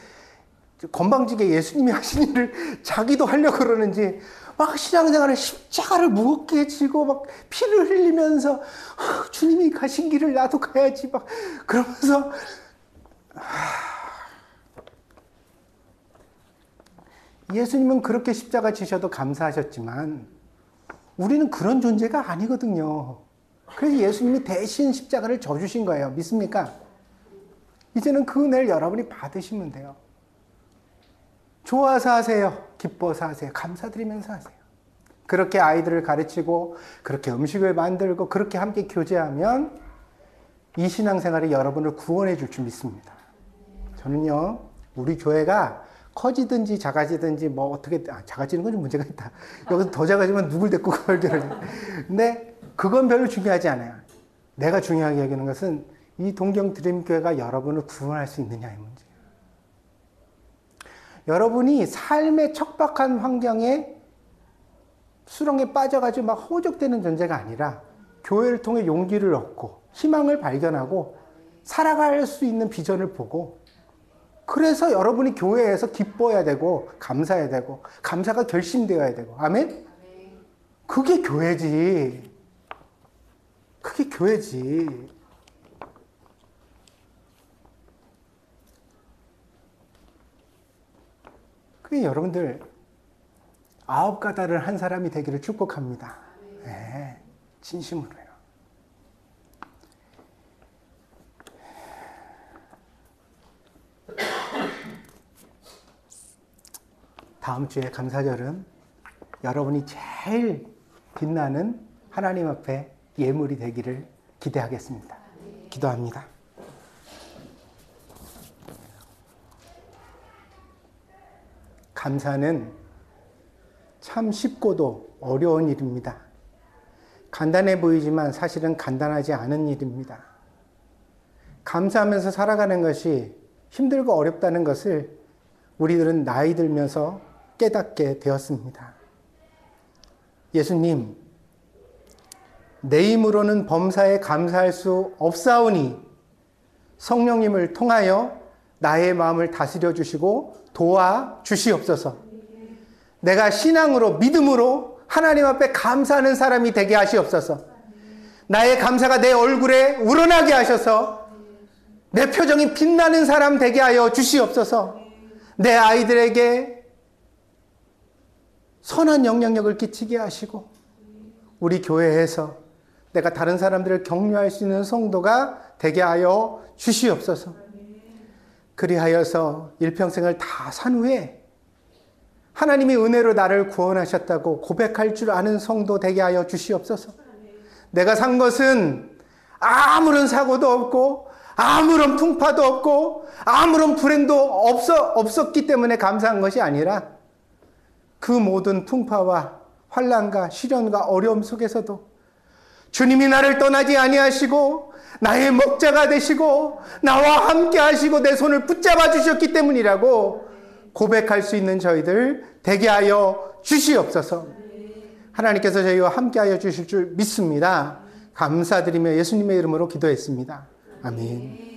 건방지게 예수님이 하신 일을 자기도 하려고 그러는지 막 신앙생활을 십자가를 무겁게 지고 막 피를 흘리면서 주님이 가신 길을 나도 가야지 막 그러면서 예수님은 그렇게 십자가 지셔도 감사하셨지만 우리는 그런 존재가 아니거든요. 그래서 예수님이 대신 십자가를 져주신 거예요. 믿습니까? 이제는 그 은혜를 여러분이 받으시면 돼요. 좋아서 하세요. 기뻐서 하세요. 감사드리면서 하세요. 그렇게 아이들을 가르치고 그렇게 음식을 만들고 그렇게 함께 교제하면 이 신앙생활이 여러분을 구원해 줄 줄 믿습니다. 저는요, 우리 교회가 커지든지 작아지든지 작아지는 건 좀 문제가 있다. 여기서 더 작아지면 누굴 데리고 걸기를. 근데 그건 별로 중요하지 않아요. 내가 중요하게 여기는 것은 이 동경 드림교회가 여러분을 구원할 수 있느냐의 문제예요. 여러분이 삶의 척박한 환경에 수렁에 빠져가지고 막 허우적대는 존재가 아니라 교회를 통해 용기를 얻고 희망을 발견하고 살아갈 수 있는 비전을 보고 그래서 여러분이 교회에서 기뻐해야 되고 감사해야 되고 감사가 결심되어야 되고 아멘? 그게 교회지. 그게 교회지. 그게 여러분들 9가닥을 한 사람이 되기를 축복합니다. 네, 진심으로요. 다음 주에 감사절은 여러분이 제일 빛나는 하나님 앞에 예물이 되기를 기대하겠습니다. 기도합니다. 감사는 참 쉽고도 어려운 일입니다. 간단해 보이지만 사실은 간단하지 않은 일입니다. 감사하면서 살아가는 것이 힘들고 어렵다는 것을 우리들은 나이 들면서 깨닫게 되었습니다. 예수님, 내 힘으로는 범사에 감사할 수 없사오니 성령님을 통하여 나의 마음을 다스려 주시고 도와 주시옵소서. 내가 신앙으로 믿음으로 하나님 앞에 감사하는 사람이 되게 하시옵소서. 나의 감사가 내 얼굴에 우러나게 하셔서 내 표정이 빛나는 사람 되게 하여 주시옵소서. 내 아이들에게 선한 영향력을 끼치게 하시고 우리 교회에서 내가 다른 사람들을 격려할 수 있는 성도가 되게 하여 주시옵소서. 그리하여서 일평생을 다 산 후에 하나님이 은혜로 나를 구원하셨다고 고백할 줄 아는 성도 되게 하여 주시옵소서. 내가 산 것은 아무런 사고도 없고 아무런 풍파도 없고 아무런 불행도 없었기 때문에 감사한 것이 아니라 그 모든 풍파와 환난과 시련과 어려움 속에서도 주님이 나를 떠나지 아니하시고 나의 목자가 되시고 나와 함께 하시고 내 손을 붙잡아 주셨기 때문이라고 고백할 수 있는 저희들 되게 하여 주시옵소서. 하나님께서 저희와 함께 하여 주실 줄 믿습니다. 감사드리며 예수님의 이름으로 기도했습니다. 아멘.